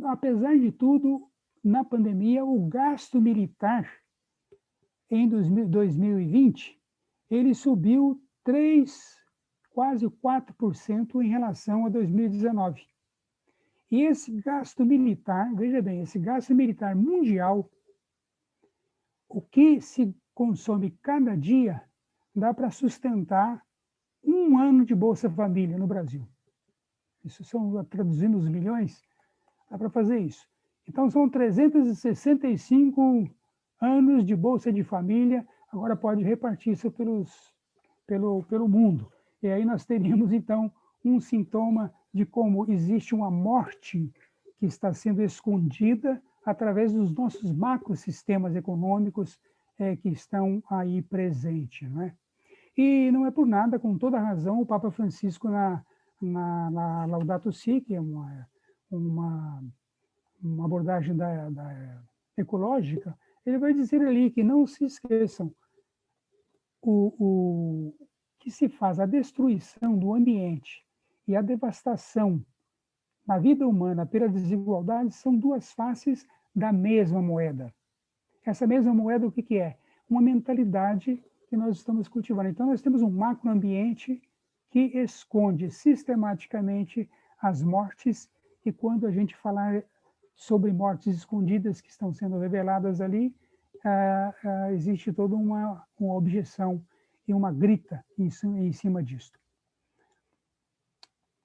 apesar de tudo, na pandemia, o gasto militar em 2020, ele subiu quase 4% em relação a 2019. E esse gasto militar, veja bem, esse gasto militar mundial, o que se consome cada dia, dá para sustentar 1 ano de Bolsa Família no Brasil. Isso são, traduzindo os milhões, dá para fazer isso. Então, são 365 anos de Bolsa de Família, agora pode repartir isso pelo mundo. E aí nós teríamos, então, um sintoma de como existe uma morte que está sendo escondida através dos nossos macrosistemas econômicos que estão aí presentes, não é? E não é por nada, com toda razão, o Papa Francisco, na Laudato Si, que é uma abordagem ecológica, ele vai dizer ali que não se esqueçam que se faz a destruição do ambiente e a devastação na vida humana pela desigualdade são duas faces da mesma moeda. Essa mesma moeda, o que é? Uma mentalidade que nós estamos cultivando. Então, nós temos um macroambiente que esconde sistematicamente as mortes, e quando a gente falar sobre mortes escondidas que estão sendo reveladas ali, existe toda uma objeção e uma grita em cima disso.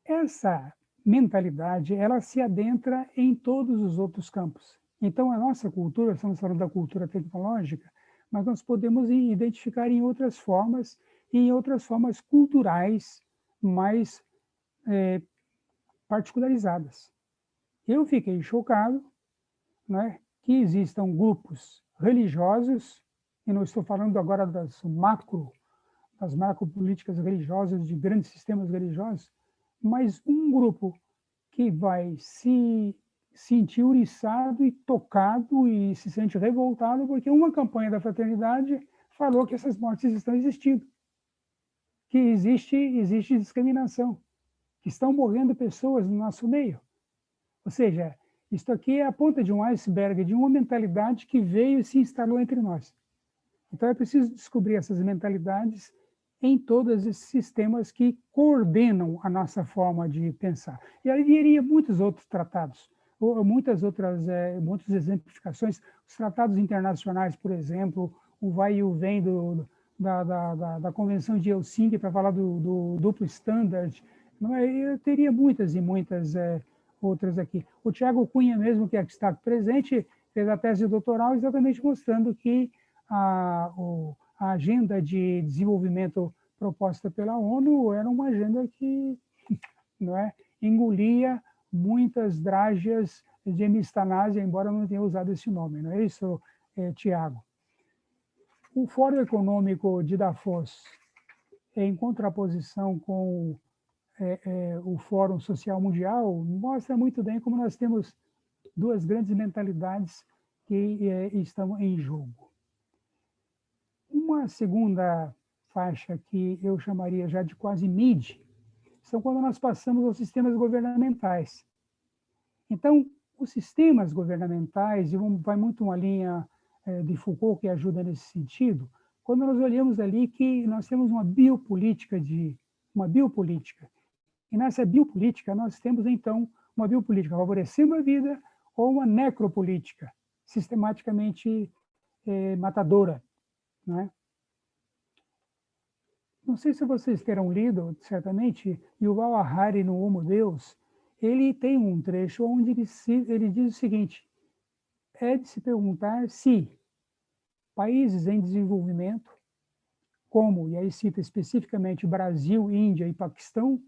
Essa mentalidade, ela se adentra em todos os outros campos. Então, a nossa cultura, estamos falando da cultura tecnológica, mas nós podemos identificar em outras formas, e em outras formas culturais mais particularizadas. Eu fiquei chocado, né, que existam grupos religiosos, e não estou falando agora das macropolíticas religiosas, de grandes sistemas religiosos, mas um grupo que vai se sentir uriçado e tocado e se sente revoltado porque uma campanha da fraternidade falou que essas mortes estão existindo, que existe discriminação, que estão morrendo pessoas no nosso meio. Ou seja, isto aqui é a ponta de um iceberg, de uma mentalidade que veio e se instalou entre nós. Então é preciso descobrir essas mentalidades em todos esses sistemas que coordenam a nossa forma de pensar. E aí iria muitos outros tratados, ou muitas outras exemplificações, os tratados internacionais, por exemplo, o vai e o vem da Convenção de Helsinki para falar do duplo standard. Não é? Eu teria muitas e muitas outras aqui. O Tiago Cunha mesmo, que está presente, fez a tese doutoral exatamente mostrando que a agenda de desenvolvimento proposta pela ONU era uma agenda que não é, engolia muitas drágeas de hemistanásia, embora não tenha usado esse nome. Não é isso, Tiago? O Fórum Econômico de Davos, em contraposição com o Fórum Social Mundial, mostra muito bem como nós temos duas grandes mentalidades que estão em jogo. Uma segunda faixa que eu chamaria já de quase mid, são quando nós passamos aos sistemas governamentais. Então, os sistemas governamentais, e vai muito uma linha de Foucault que ajuda nesse sentido, quando nós olhamos ali que nós temos uma biopolítica. E nessa biopolítica, nós temos, então, uma biopolítica favorecendo a vida ou uma necropolítica, sistematicamente matadora. Não é? Não sei se vocês terão lido, certamente, Yuval Harari, no Homo Deus, ele tem um trecho onde ele diz o seguinte: é de se perguntar se países em desenvolvimento, como, e aí cita especificamente Brasil, Índia e Paquistão,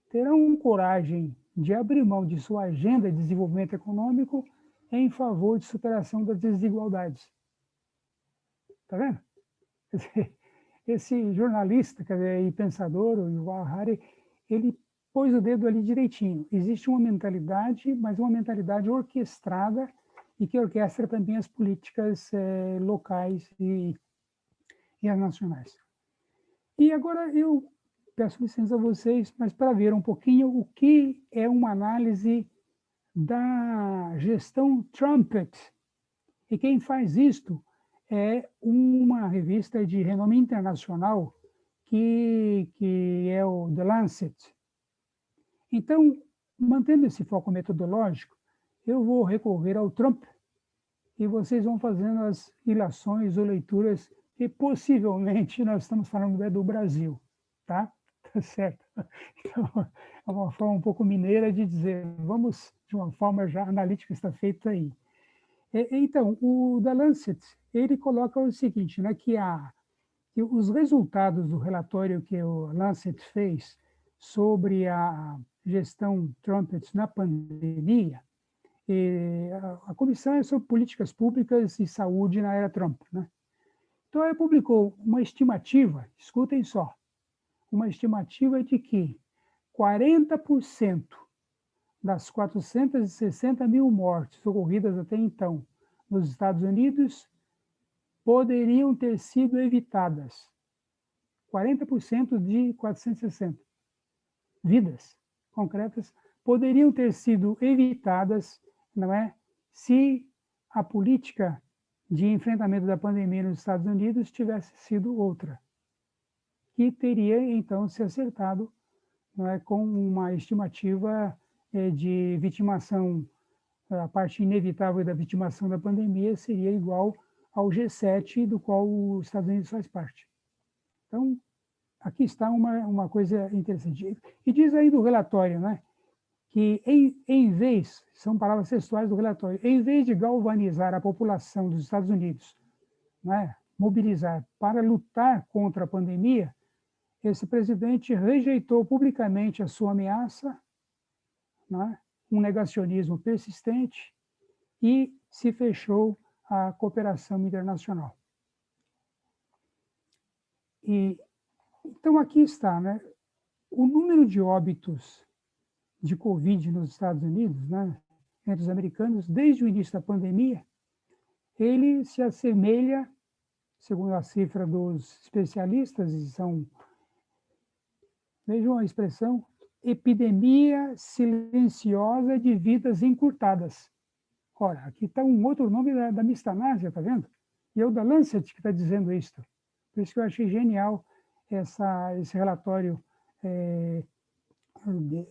terão coragem de abrir mão de sua agenda de desenvolvimento econômico em favor de superação das desigualdades. Está vendo? Esse jornalista e pensador, o Yuval Harari, ele pôs o dedo ali direitinho. Existe uma mentalidade, mas uma mentalidade orquestrada e que orquestra também as políticas locais e as nacionais. E agora eu peço licença a vocês, mas para ver um pouquinho o que é uma análise da gestão Trumpet. E quem faz isto é uma revista de renome internacional que é o The Lancet. Então, mantendo esse foco metodológico, eu vou recorrer ao Trump e vocês vão fazendo as ilações ou leituras que possivelmente nós estamos falando do Brasil, tá? Tá certo? Então, é uma forma um pouco mineira de dizer, vamos de uma forma já analítica, está feito aí. Então, o The Lancet, ele coloca o seguinte, né, que os resultados do relatório que o Lancet fez sobre a gestão Trumpet na pandemia, a comissão é sobre políticas públicas e saúde na era Trump, né? Então, ela publicou uma estimativa, escutem só, uma estimativa de que 40% das 460 mil mortes ocorridas até então nos Estados Unidos poderiam ter sido evitadas. 40% de 460 vidas concretas poderiam ter sido evitadas, não é? Se a política de enfrentamento da pandemia nos Estados Unidos tivesse sido outra, que teria então se acertado, não é, com uma estimativa de vitimação, a parte inevitável da vitimação da pandemia seria igual ao G7, do qual os Estados Unidos faz parte. Então, aqui está uma coisa interessante. E diz aí do relatório, né, que em vez, são palavras textuais do relatório, em vez de galvanizar a população dos Estados Unidos, né, mobilizar para lutar contra a pandemia, esse presidente rejeitou publicamente a sua ameaça, né, um negacionismo persistente, e se fechou à cooperação internacional. Então, aqui está, né, o número de óbitos de Covid nos Estados Unidos, né, entre os americanos, desde o início da pandemia, ele se assemelha, segundo a cifra dos especialistas, vejam a expressão, epidemia silenciosa de vidas encurtadas. Ora, aqui está um outro nome da mistanásia, tá vendo? E é o da Lancet que está dizendo isto. Por isso que eu achei genial esse relatório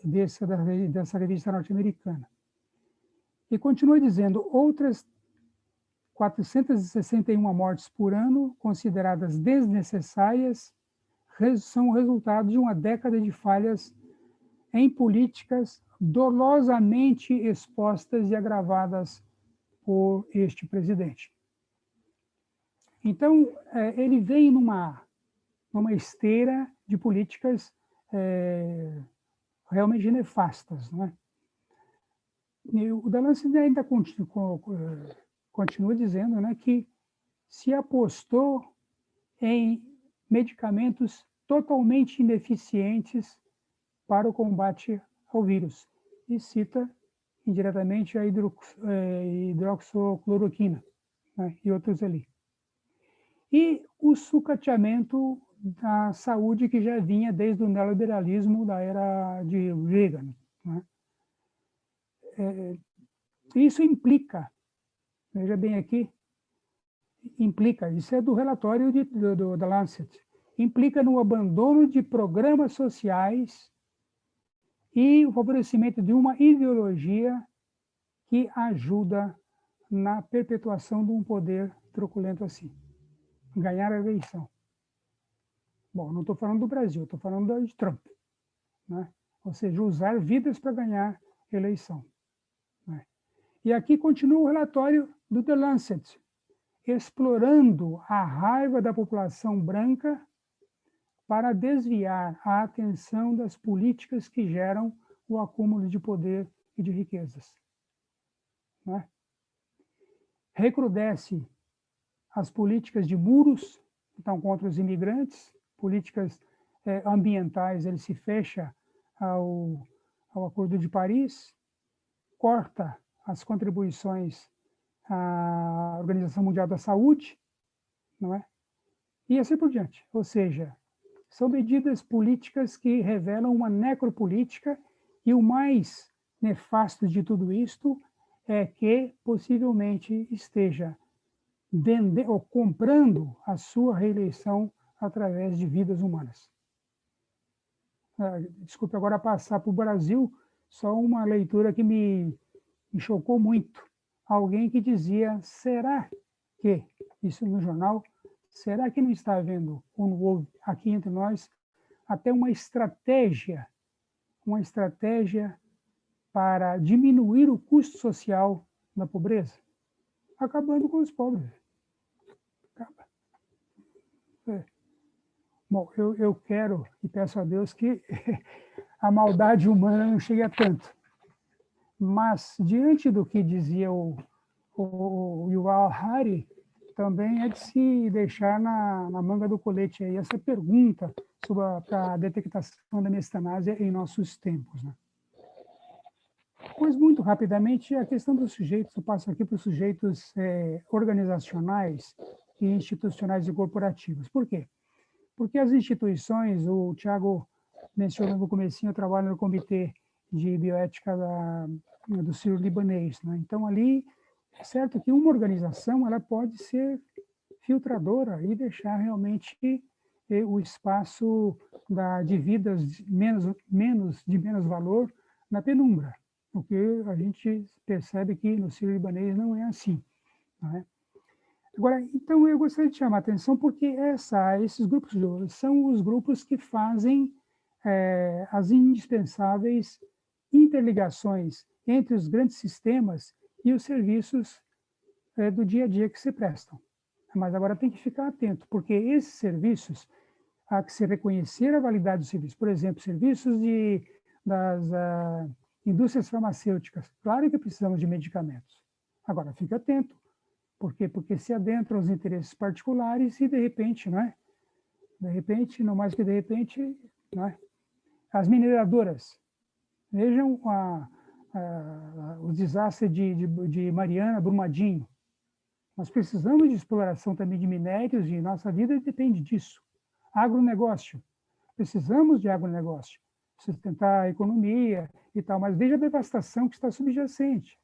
dessa revista norte-americana. E continua dizendo, outras 461 mortes por ano, consideradas desnecessárias, são o resultado de uma década de falhas em políticas dolosamente expostas e agravadas por este presidente. Então, ele vem numa esteira de políticas realmente nefastas, não é? E o Delancey ainda continua dizendo, né, que se apostou em medicamentos totalmente ineficientes para o combate ao vírus, e cita indiretamente a hidroxicloroquina, né, e outros ali. E o sucateamento da saúde que já vinha desde o neoliberalismo da era de Reagan, né? Isso implica, veja bem aqui, implica, isso é do relatório da Lancet, implica no abandono de programas sociais e o favorecimento de uma ideologia que ajuda na perpetuação de um poder truculento assim, ganhar a eleição. Bom, não estou falando do Brasil, estou falando de Trump, né? Ou seja, usar vidas para ganhar eleição, né? E aqui continua o relatório do The Lancet, explorando a raiva da população branca para desviar a atenção das políticas que geram o acúmulo de poder e de riquezas, né? Recrudesce as políticas de muros, então, contra os imigrantes, políticas ambientais, ele se fecha ao Acordo de Paris, corta as contribuições à Organização Mundial da Saúde, não é? E assim por diante. Ou seja, são medidas políticas que revelam uma necropolítica, e o mais nefasto de tudo isto é que possivelmente esteja ou comprando a sua reeleição através de vidas humanas. Desculpe agora passar para o Brasil, só uma leitura que me chocou muito. Alguém que dizia, será que, isso no jornal, será que não está havendo, ou não houve aqui entre nós, até uma estratégia para diminuir o custo social da pobreza? Acabando com os pobres. Acaba. Bom, eu quero e peço a Deus que a maldade humana não chegue a tanto. Mas, diante do que dizia o Yuval Harari, também é de se deixar na manga do colete aí essa pergunta sobre a detectação da mestanásia em nossos tempos, né? Pois, muito rapidamente, a questão dos sujeitos, eu passo aqui para os sujeitos organizacionais e institucionais e corporativos. Por quê? Porque as instituições, o Tiago mencionou no comecinho, eu trabalho no Comitê de Bioética do Sírio-Libanês, né? Então, ali, é certo que uma organização ela pode ser filtradora e deixar realmente o espaço de vidas de menos valor na penumbra, o que a gente percebe que no Sírio-Libanês não é assim, né? Agora, então, eu gostaria de chamar a atenção porque esses grupos são os grupos que fazem as indispensáveis interligações entre os grandes sistemas e os serviços do dia a dia que se prestam. Mas agora tem que ficar atento, porque esses serviços, há que se reconhecer a validade dos serviços. Por exemplo, serviços das indústrias farmacêuticas. Claro que precisamos de medicamentos. Agora, fique atento. Por quê? Porque se adentram os interesses particulares e, de repente, não é? De repente, não mais que de repente, não é? As mineradoras. Vejam o desastre de Mariana, Brumadinho. Nós precisamos de exploração também de minérios e nossa vida depende disso. Agronegócio. Precisamos de agronegócio. Sustentar a economia e tal, mas veja a devastação que está subjacente.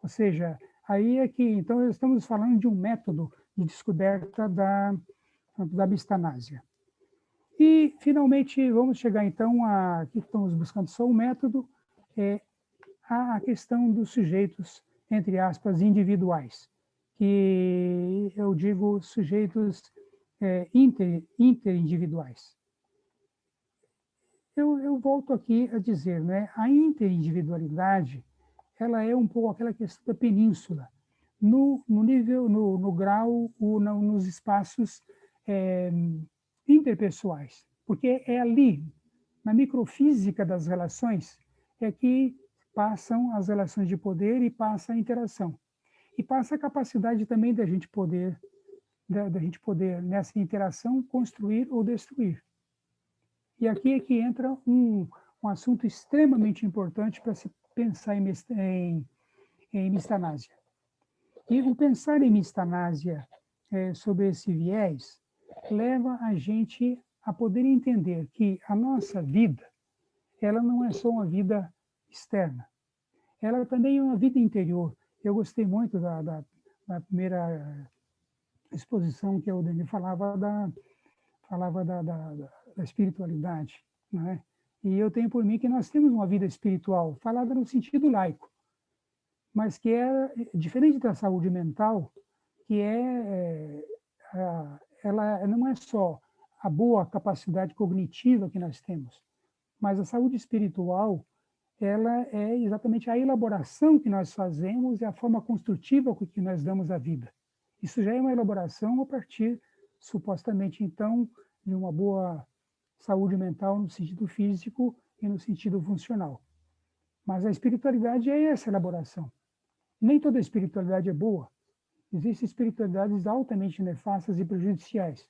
Ou seja, aí é que, então, estamos falando de um método de descoberta da bistanásia. E, finalmente, vamos chegar, então, aqui estamos buscando só um método, a questão dos sujeitos, entre aspas, individuais, que eu digo sujeitos interindividuais. Eu volto aqui a dizer, né, a interindividualidade, ela é um pouco aquela questão da península, no nível, no grau, nos espaços interpessoais, porque é ali, na microfísica das relações, é que passam as relações de poder e passa a interação. E passa a capacidade também da gente poder, nessa interação, construir ou destruir. E aqui é que entra um assunto extremamente importante para se pensar em mistanásia. E o pensar em mistanásia sobre esse viés leva a gente a poder entender que a nossa vida, ela não é só uma vida externa, ela também é uma vida interior. Eu gostei muito da primeira exposição que o Denis falava da espiritualidade, né? E eu tenho por mim que nós temos uma vida espiritual, falada no sentido laico, mas que é diferente da saúde mental, que ela não é só a boa capacidade cognitiva que nós temos, mas a saúde espiritual, ela é exatamente a elaboração que nós fazemos e a forma construtiva com que nós damos à vida. Isso já é uma elaboração a partir, supostamente, então, de uma boa saúde mental no sentido físico e no sentido funcional. Mas a espiritualidade é essa elaboração. Nem toda espiritualidade é boa. Existem espiritualidades altamente nefastas e prejudiciais.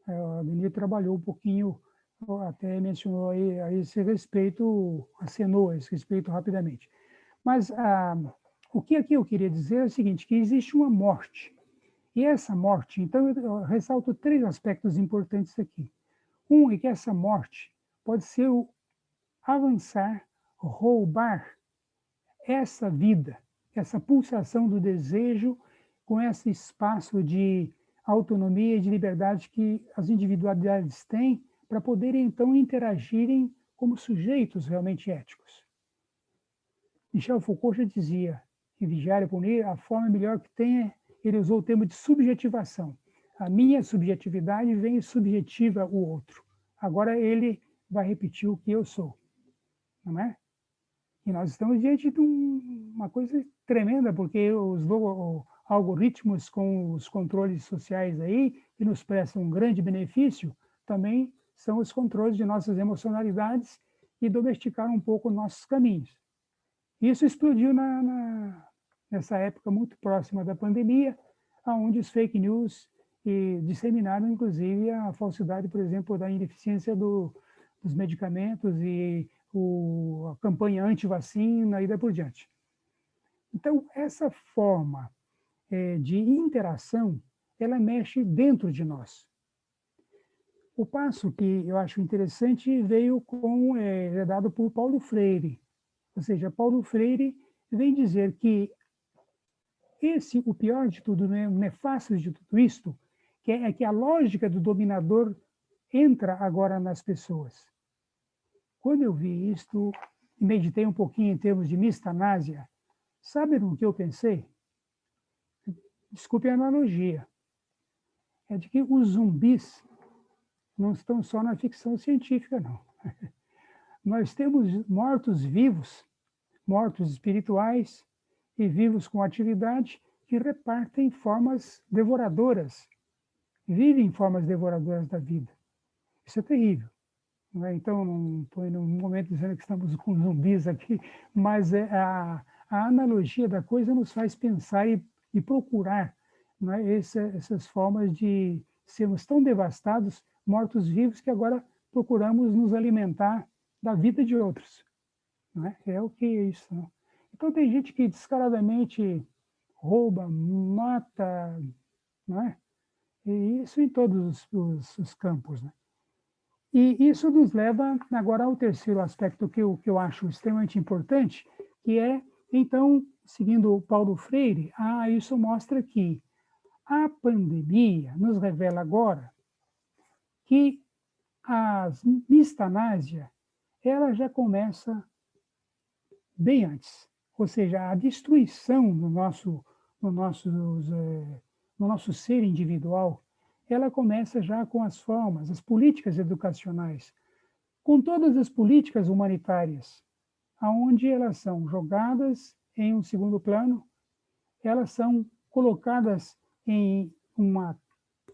A Denis trabalhou um pouquinho, até mencionou aí a esse respeito, acenou a esse respeito rapidamente. Mas o que aqui eu queria dizer é o seguinte, que existe uma morte. E essa morte, então eu ressalto 3 aspectos importantes aqui. Um é que essa morte pode ser o avançar, roubar essa vida, essa pulsação do desejo com esse espaço de autonomia e de liberdade que as individualidades têm para poderem, então, interagirem como sujeitos realmente éticos. Michel Foucault já dizia, em Vigiar e Punir, a forma melhor que tem, ele usou o termo de subjetivação. A minha subjetividade vem e subjetiva o outro. Agora ele vai repetir o que eu sou, não é? E nós estamos diante de uma coisa tremenda, porque os algoritmos com os controles sociais aí, que nos prestam um grande benefício, também são os controles de nossas emocionalidades e domesticaram um pouco nossos caminhos. Isso explodiu nessa época muito próxima da pandemia, onde os fake news disseminaram, inclusive, a falsidade, por exemplo, da ineficiência dos medicamentos e a campanha anti-vacina e daí por diante. Então, essa forma de interação, ela mexe dentro de nós. O passo que eu acho interessante veio dado por Paulo Freire. Ou seja, Paulo Freire vem dizer que o pior de tudo, né, o nefasto de tudo isto, é que a lógica do dominador entra agora nas pessoas. Quando eu vi isto, e meditei um pouquinho em termos de mistanásia, sabe no que eu pensei? Desculpe a analogia. É de que os zumbis não estão só na ficção científica, não. Nós temos mortos-vivos, mortos espirituais e vivos com atividade que repartem formas devoradoras, vivem formas devoradoras da vida. Isso é terrível. Não é? Então, não estou em um momento dizendo que estamos com zumbis aqui, mas a analogia da coisa nos faz pensar e procurar, não é? Essas formas de sermos tão devastados, mortos-vivos, que agora procuramos nos alimentar da vida de outros. Não é? É o que é isso. Não? Então, tem gente que descaradamente rouba, mata, não é? E isso em todos os campos. Né? E isso nos leva agora ao terceiro aspecto que eu acho extremamente importante, que é, então, seguindo o Paulo Freire, isso mostra que a pandemia nos revela agora que a mistanásia, ela já começa bem antes. Ou seja, a destruição no nosso ser individual, ela começa já com as formas, as políticas educacionais, com todas as políticas humanitárias, aonde elas são jogadas em um segundo plano, elas são colocadas em uma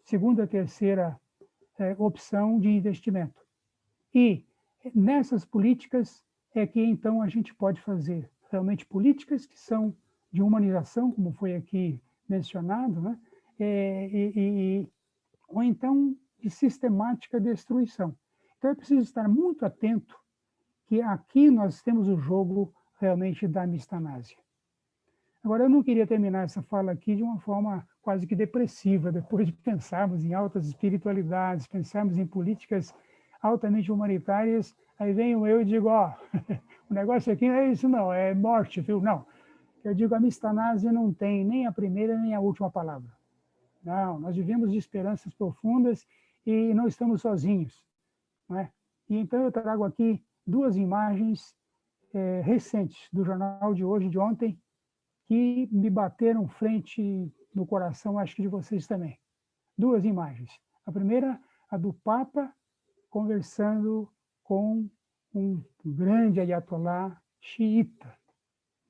segunda, terceira opção de investimento. E nessas políticas é que então a gente pode fazer realmente políticas que são de humanização, como foi aqui mencionado, né? Ou então de sistemática destruição. Então é preciso estar muito atento que aqui nós temos o jogo realmente da mistanásia. Agora, eu não queria terminar essa fala aqui de uma forma quase que depressiva, depois de pensarmos em altas espiritualidades, pensarmos em políticas altamente humanitárias, aí venho eu e digo, ó, o negócio aqui não é isso não, é morte, viu? Não, eu digo, a mistanásia não tem nem a primeira nem a última palavra. Não, nós vivemos de esperanças profundas e não estamos sozinhos, não é? E então eu trago aqui duas imagens recentes do jornal de hoje, de ontem, que me bateram frente no coração, acho que de vocês também. Duas imagens. A primeira, a do Papa conversando com um grande ayatolá xiita,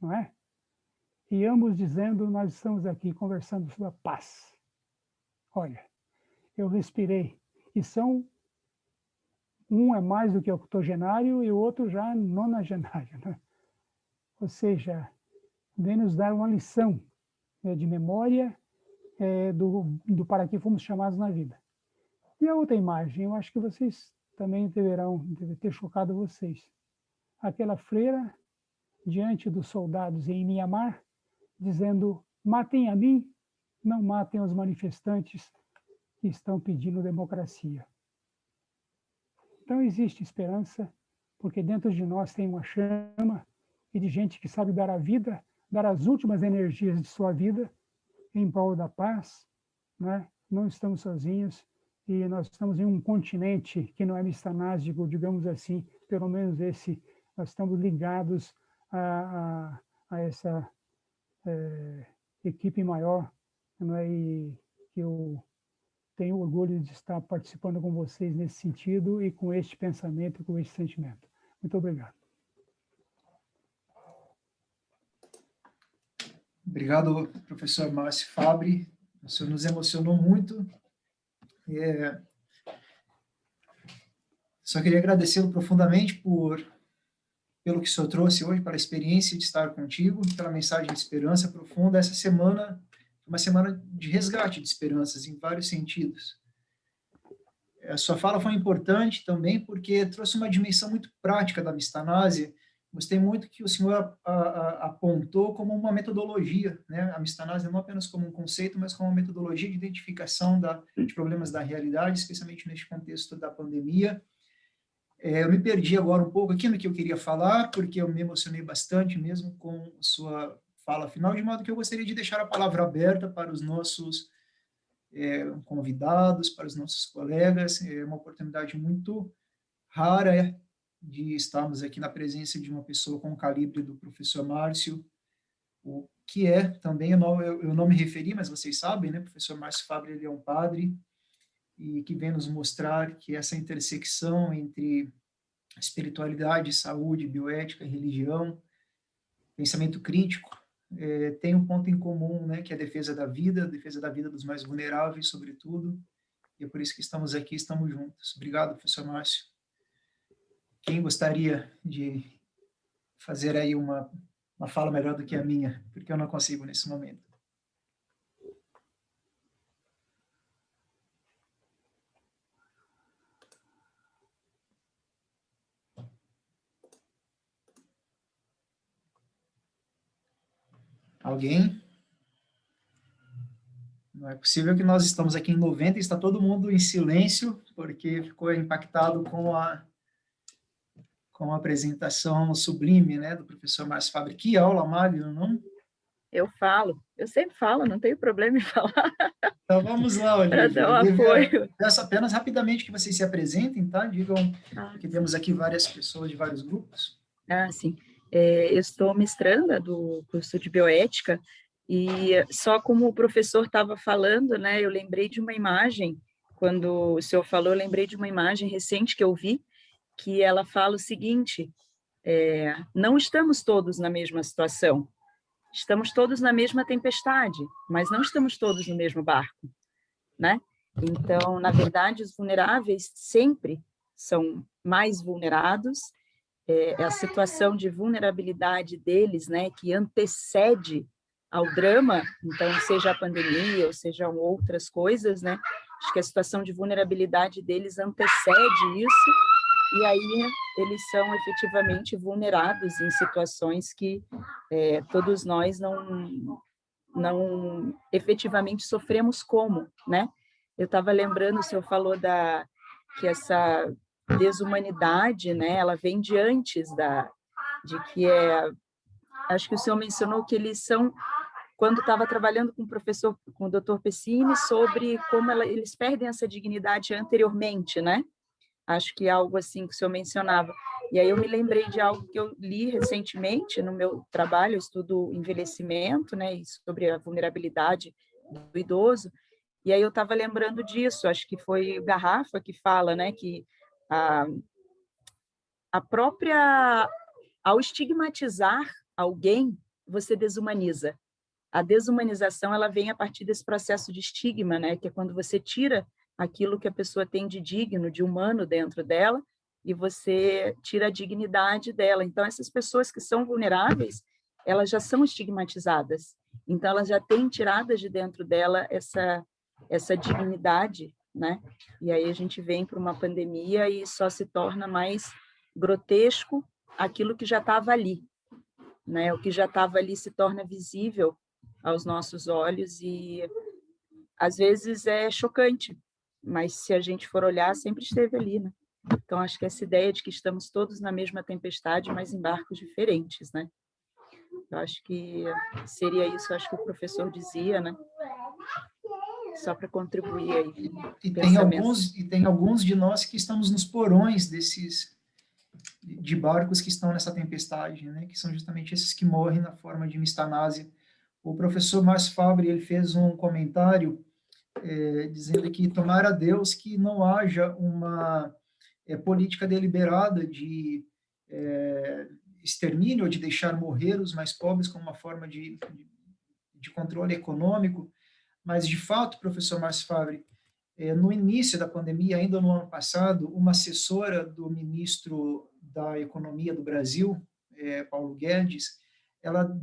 não é? E ambos dizendo, nós estamos aqui conversando sobre a paz. Olha, eu respirei. E um é mais do que octogenário e o outro já nonagenário, né? Ou seja, vem nos dar uma lição de memória do para que fomos chamados na vida. E a outra imagem, eu acho que vocês também deve ter chocado vocês. Aquela freira diante dos soldados em Mianmar, dizendo, matem a mim, não matem os manifestantes que estão pedindo democracia. Então existe esperança, porque dentro de nós tem uma chama e de gente que sabe dar a vida, dar as últimas energias de sua vida em prol da paz, né? Não estamos sozinhos e nós estamos em um continente que não é mistanásico, digamos assim, pelo menos nós estamos ligados a essa equipe maior, não é? E que eu tenho orgulho de estar participando com vocês nesse sentido e com este pensamento e com este sentimento. Muito obrigado. Obrigado, professor Márcio Fabri. O senhor nos emocionou muito. Só queria agradecê-lo profundamente pelo que o senhor trouxe hoje, pela experiência de estar contigo, pela mensagem de esperança profunda. Essa semana foi uma semana de resgate de esperanças em vários sentidos. A sua fala foi importante também porque trouxe uma dimensão muito prática da mistanásia. Gostei muito que o senhor apontou como uma metodologia, né? A mistanásia não apenas como um conceito, mas como uma metodologia de identificação de problemas da realidade, especialmente neste contexto da pandemia. Eu me perdi agora um pouco aqui no que eu queria falar, porque eu me emocionei bastante mesmo com a sua fala final, de modo que eu gostaria de deixar a palavra aberta para os nossos convidados, para os nossos colegas. É uma oportunidade muito rara de estarmos aqui na presença de uma pessoa com o calibre do professor Márcio, o que é também, eu não me referi, mas vocês sabem, né? O professor Márcio Fabri, ele é um padre, e que vem nos mostrar que essa intersecção entre espiritualidade, saúde, bioética, religião, pensamento crítico, tem um ponto em comum, né? Que é a defesa da vida dos mais vulneráveis, sobretudo, e é por isso que estamos aqui, estamos juntos. Obrigado, professor Márcio. Quem gostaria de fazer aí uma fala melhor do que a minha, porque eu não consigo nesse momento. Alguém? Não é possível que nós estamos aqui em 90 e está todo mundo em silêncio, porque ficou impactado com a apresentação sublime, né, do professor Márcio Fabri. Que aula, Mário, não? Eu sempre falo, não tenho problema em falar. Então vamos lá, Olivia. Para dar um apoio. Peço apenas rapidamente que vocês se apresentem, tá? Digam que temos aqui várias pessoas de vários grupos. Sim. Eu estou mestranda do curso de bioética, e só como o professor estava falando, né, eu lembrei de uma imagem, quando o senhor falou, eu lembrei de uma imagem recente que eu vi, que ela fala o seguinte: não estamos todos na mesma situação, estamos todos na mesma tempestade, mas não estamos todos no mesmo barco, né? Então, na verdade, os vulneráveis sempre são mais vulnerados, a situação de vulnerabilidade deles, né, que antecede ao drama, então, seja a pandemia ou sejam outras coisas, né, acho que a situação de vulnerabilidade deles antecede isso, e aí eles são efetivamente vulnerados em situações que todos nós não efetivamente sofremos como, né? Eu estava lembrando, o senhor falou que essa desumanidade, né, ela vem de antes de que acho que o senhor mencionou que eles são, quando estava trabalhando com o professor, com o Dr. Pessini, sobre como eles perdem essa dignidade anteriormente, né? Acho que é algo assim que o senhor mencionava. E aí eu me lembrei de algo que eu li recentemente no meu trabalho, eu estudo envelhecimento, né, e sobre a vulnerabilidade do idoso, e aí eu estava lembrando disso, acho que foi o Garrafa que fala, né, que a própria, ao estigmatizar alguém, você desumaniza. A desumanização, ela vem a partir desse processo de estigma, né, que é quando você tira aquilo que a pessoa tem de digno, de humano dentro dela, e você tira a dignidade dela. Então, essas pessoas que são vulneráveis, elas já são estigmatizadas. Então, elas já têm tiradas de dentro dela essa dignidade, né? E aí a gente vem para uma pandemia e só se torna mais grotesco aquilo que já estava ali, né? O que já estava ali se torna visível aos nossos olhos e às vezes é chocante, mas se a gente for olhar, sempre esteve ali, né? Então, acho que essa ideia de que estamos todos na mesma tempestade, mas em barcos diferentes, né? Eu acho que seria isso, acho que o professor dizia, né? Só para contribuir aí. Tem alguns de nós que estamos nos porões de barcos que estão nessa tempestade, né? Que são justamente esses que morrem na forma de mistanásia. O professor Márcio Fabre, ele fez um comentário dizendo que tomara a Deus que não haja uma política deliberada de extermínio ou de deixar morrer os mais pobres como uma forma de controle econômico, mas, de fato, professor Márcio Fabre, no início da pandemia, ainda no ano passado, uma assessora do ministro da Economia do Brasil, Paulo Guedes, ela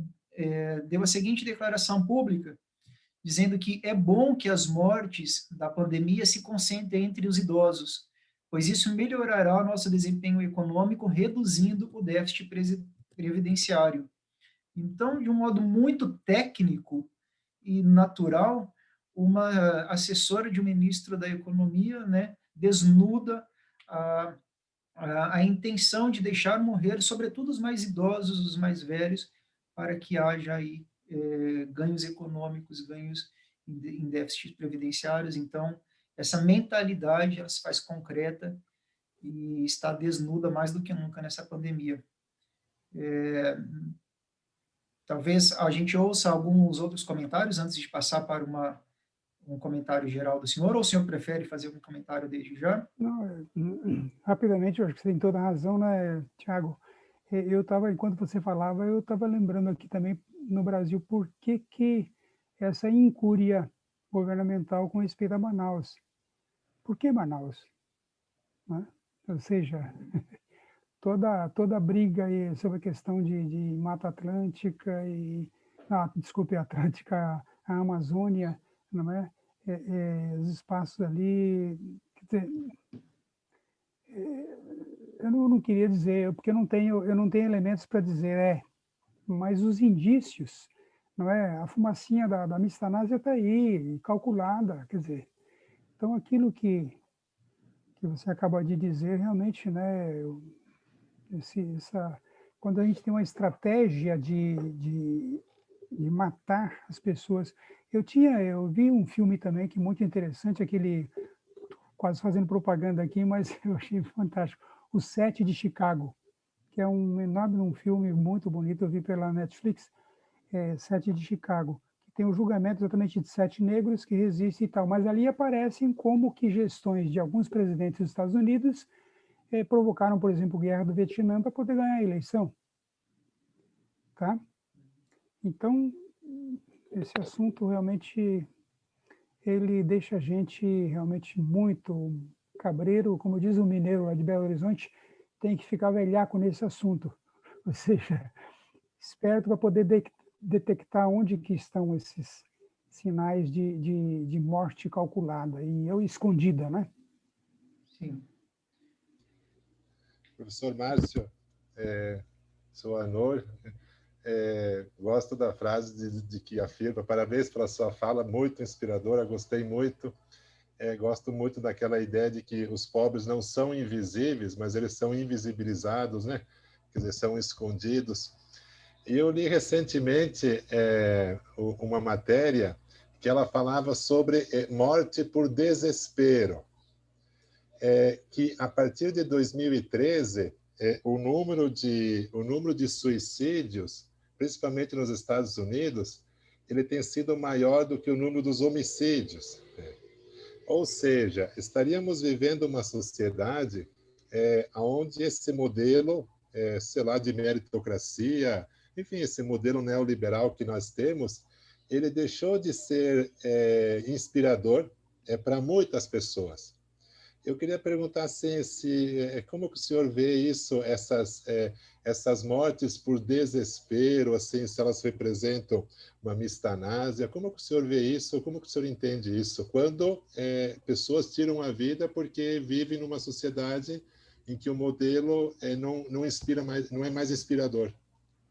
deu a seguinte declaração pública, dizendo que é bom que as mortes da pandemia se concentrem entre os idosos, pois isso melhorará nosso desempenho econômico, reduzindo o déficit previdenciário. Então, de um modo muito técnico e natural, uma assessora de um ministro da Economia, né, desnuda a intenção de deixar morrer, sobretudo os mais idosos, os mais velhos, para que haja aí ganhos econômicos, ganhos em déficits previdenciários. Então, essa mentalidade ela se faz concreta e está desnuda mais do que nunca nessa pandemia. Talvez a gente ouça alguns outros comentários antes de passar para um comentário geral do senhor, ou o senhor prefere fazer algum comentário desde já? Não, rapidamente, eu acho que você tem toda a razão, né, Tiago? Eu estava, enquanto você falava, eu estava lembrando aqui também no Brasil por que essa incúria governamental com respeito a Manaus. Por que Manaus? Né? Ou seja, toda a briga aí sobre a questão de Mata Atlântica e, desculpe, Atlântica, a Amazônia, não é? Os espaços ali, quer dizer, eu não queria dizer, porque eu não tenho elementos para dizer, mas os indícios, não é? A fumacinha da mistanásia está aí, calculada, quer dizer. Então, aquilo que você acaba de dizer, realmente, né? Quando a gente tem uma estratégia de matar as pessoas. Eu vi um filme também que é muito interessante, aquele, quase fazendo propaganda aqui, mas eu achei fantástico, O Sete de Chicago. que é um filme muito bonito, eu vi pela Netflix, 7 de Chicago, que tem o julgamento exatamente de 7 negros que resistem e tal, mas ali aparecem como que gestões de alguns presidentes dos Estados Unidos provocaram, por exemplo, a guerra do Vietnã para poder ganhar a eleição. Tá? Então, esse assunto realmente, ele deixa a gente realmente muito cabreiro, como diz o mineiro lá de Belo Horizonte, tem que ficar velhaco nesse assunto, ou seja, esperto para poder detectar onde que estão esses sinais de morte calculada e escondida, né? Sim. Professor Márcio, sou Anor, gosto da frase de que afirma, parabéns pela sua fala, muito inspiradora, gostei muito. Gosto muito daquela ideia de que os pobres não são invisíveis, mas eles são invisibilizados, né? Quer dizer, são escondidos. E eu li recentemente uma matéria que ela falava sobre morte por desespero, que a partir de 2013 o número de suicídios, principalmente nos Estados Unidos, ele tem sido maior do que o número dos homicídios. Ou seja, estaríamos vivendo uma sociedade onde esse modelo, sei lá, de meritocracia, enfim, esse modelo neoliberal que nós temos, ele deixou de ser inspirador para muitas pessoas. Eu queria perguntar assim, como que o senhor vê isso, essas mortes por desespero, assim, se elas representam uma mistanásia, como que o senhor vê isso, como que o senhor entende isso? Quando pessoas tiram a vida porque vivem numa sociedade em que o modelo não inspira mais, não é mais inspirador.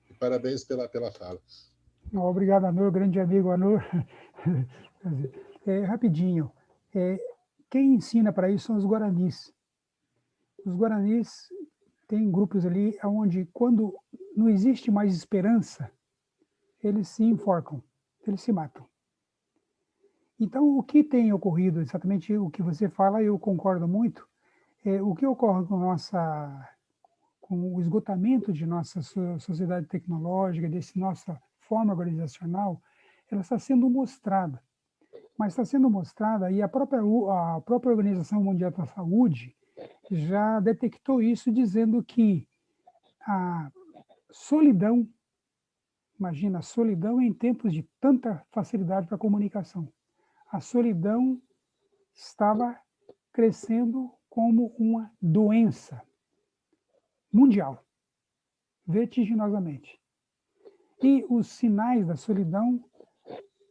E parabéns pela fala. Obrigado, Anor, grande amigo Anor. Rapidinho, quem ensina para isso são os guaranis. Os guaranis têm grupos ali onde, quando não existe mais esperança, eles se enforcam, eles se matam. Então, o que tem ocorrido, exatamente o que você fala, eu concordo muito, o que ocorre com o esgotamento de nossa sociedade tecnológica, dessa nossa forma organizacional, ela está sendo mostrada. Mas está sendo mostrada, e a própria Organização Mundial da Saúde já detectou isso, dizendo que a solidão, imagina, a solidão em tempos de tanta facilidade para a comunicação, a solidão estava crescendo como uma doença mundial, vertiginosamente. E os sinais da solidão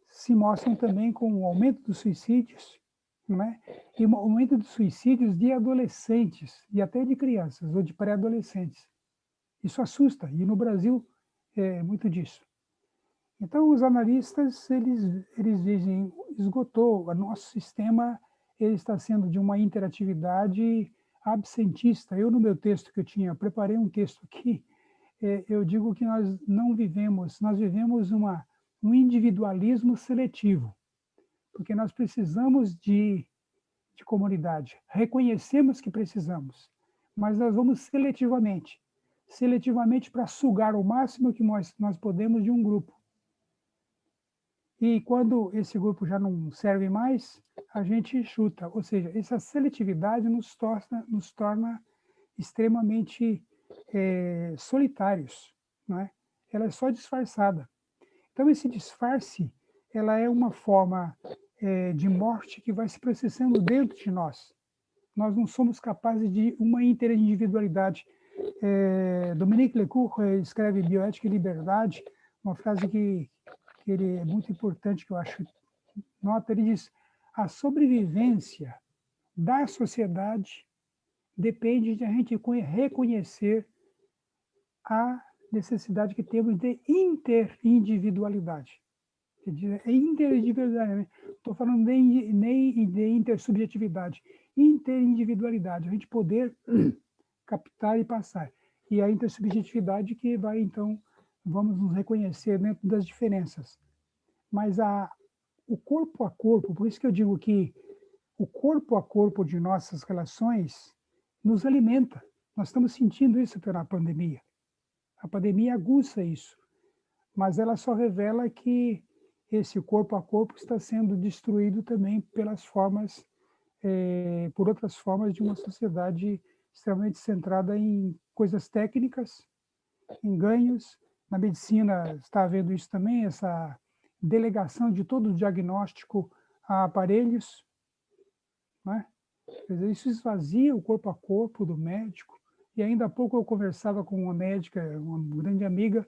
se mostram também com o aumento dos suicídios, né? E o aumento dos suicídios de adolescentes e até de crianças ou de pré-adolescentes. Isso assusta, e no Brasil é muito disso. Então, os analistas, eles dizem, esgotou, o nosso sistema ele está sendo de uma interatividade absentista. Eu, no meu texto que eu preparei um texto aqui, eu digo que nós vivemos um individualismo seletivo, porque nós precisamos de comunidade, reconhecemos que precisamos, mas nós vamos seletivamente para sugar o máximo que nós podemos de um grupo. E quando esse grupo já não serve mais, a gente chuta, ou seja, essa seletividade nos torna extremamente solitários, não é? Ela é só disfarçada. Então, esse disfarce, ela é uma forma de morte que vai se processando dentro de nós. Nós não somos capazes de uma interindividualidade. Dominique Lecourt escreve Bioética e Liberdade, uma frase que ele é muito importante, que eu acho nota, ele diz: a sobrevivência da sociedade depende de a gente reconhecer a necessidade que temos de interindividualidade. Interindividualidade, estou falando nem de intersubjetividade, interindividualidade, a gente poder captar e passar. E a intersubjetividade que vai, então, vamos nos reconhecer dentro das diferenças. Mas o corpo a corpo, por isso que eu digo que o corpo a corpo de nossas relações nos alimenta. Nós estamos sentindo isso pela pandemia. A pandemia aguça isso, mas ela só revela que esse corpo a corpo está sendo destruído também pelas formas, por outras formas de uma sociedade extremamente centrada em coisas técnicas, em ganhos. Na medicina está havendo isso também, essa delegação de todo o diagnóstico a aparelhos, né? Quer dizer, isso esvazia o corpo a corpo do médico. E ainda há pouco eu conversava com uma médica, uma grande amiga,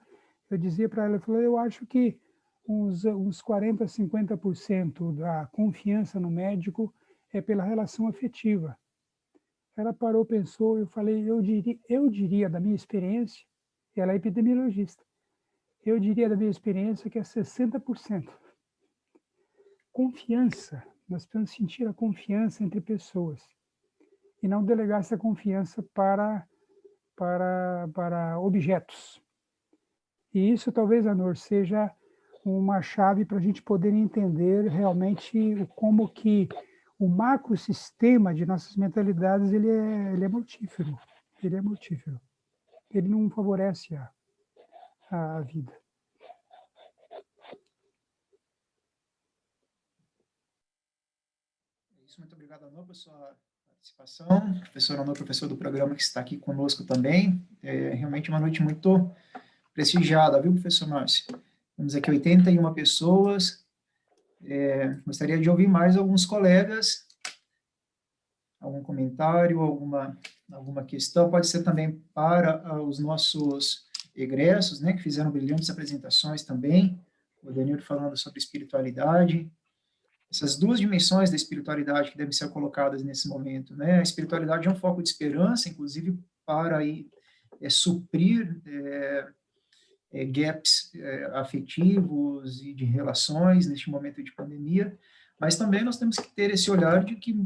eu dizia para ela, eu acho que uns 40%, 50% da confiança no médico é pela relação afetiva. Ela parou, pensou, eu falei, eu diria da minha experiência, ela é epidemiologista, eu diria da minha experiência que é 60%. Confiança, nós precisamos sentir a confiança entre pessoas e não delegar essa confiança para objetos. E isso talvez, Anor, seja uma chave para a gente poder entender realmente como que o macrosistema de nossas mentalidades ele é mortífero. Ele é mortífero. Ele não favorece a vida. Muito obrigado, Anor, por sua participação. Professor Anor, professor do programa que está aqui conosco também. É realmente uma noite muito prestigiada, viu, professor Márcio? Temos aqui 81 pessoas. Gostaria de ouvir mais alguns colegas. Algum comentário, alguma questão. Pode ser também para os nossos egressos, né, que fizeram brilhantes apresentações também. O Danilo falando sobre espiritualidade. Essas duas dimensões da espiritualidade que devem ser colocadas nesse momento, né? A espiritualidade é um foco de esperança, inclusive para suprir gaps afetivos e de relações neste momento de pandemia, mas também nós temos que ter esse olhar de que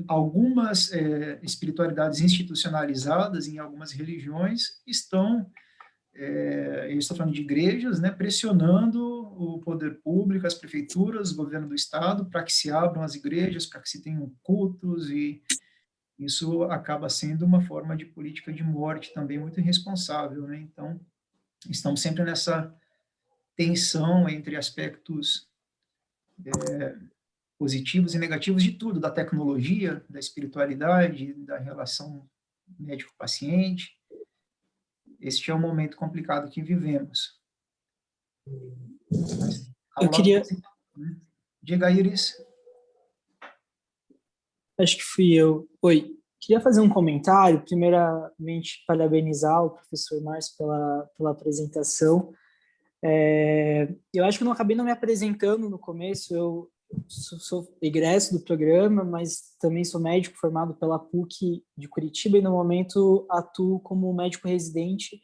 algumas espiritualidades institucionalizadas em algumas religiões estão, eu estou falando de igrejas, né, pressionando o poder público, as prefeituras, o governo do estado, para que se abram as igrejas, para que se tenham cultos, e isso acaba sendo uma forma de política de morte também muito irresponsável, né? Então, estamos sempre nessa tensão entre aspectos positivos e negativos de tudo, da tecnologia, da espiritualidade, da relação médico-paciente. Este é um momento complicado que vivemos. Eu queria... Diga, Iris. Acho que fui eu. Oi. Queria fazer um comentário. Primeiramente, parabenizar o professor Márcio pela apresentação. Eu acho que eu não acabei não me apresentando no começo. Eu sou egresso do programa, mas também sou médico formado pela PUC de Curitiba e, no momento, atuo como médico residente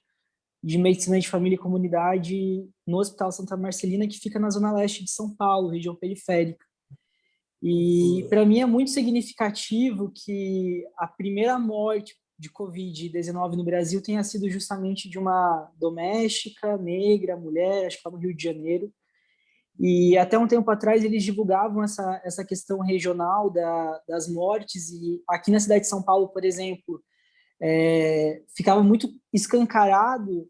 de Medicina de Família e Comunidade no Hospital Santa Marcelina, que fica na zona leste de São Paulo, região periférica. E, para mim, é muito significativo que a primeira morte de Covid-19 no Brasil tenha sido justamente de uma doméstica, negra, mulher, acho que estava no Rio de Janeiro. E até um tempo atrás eles divulgavam essa questão regional das mortes, e aqui na cidade de São Paulo, por exemplo, ficava muito escancarado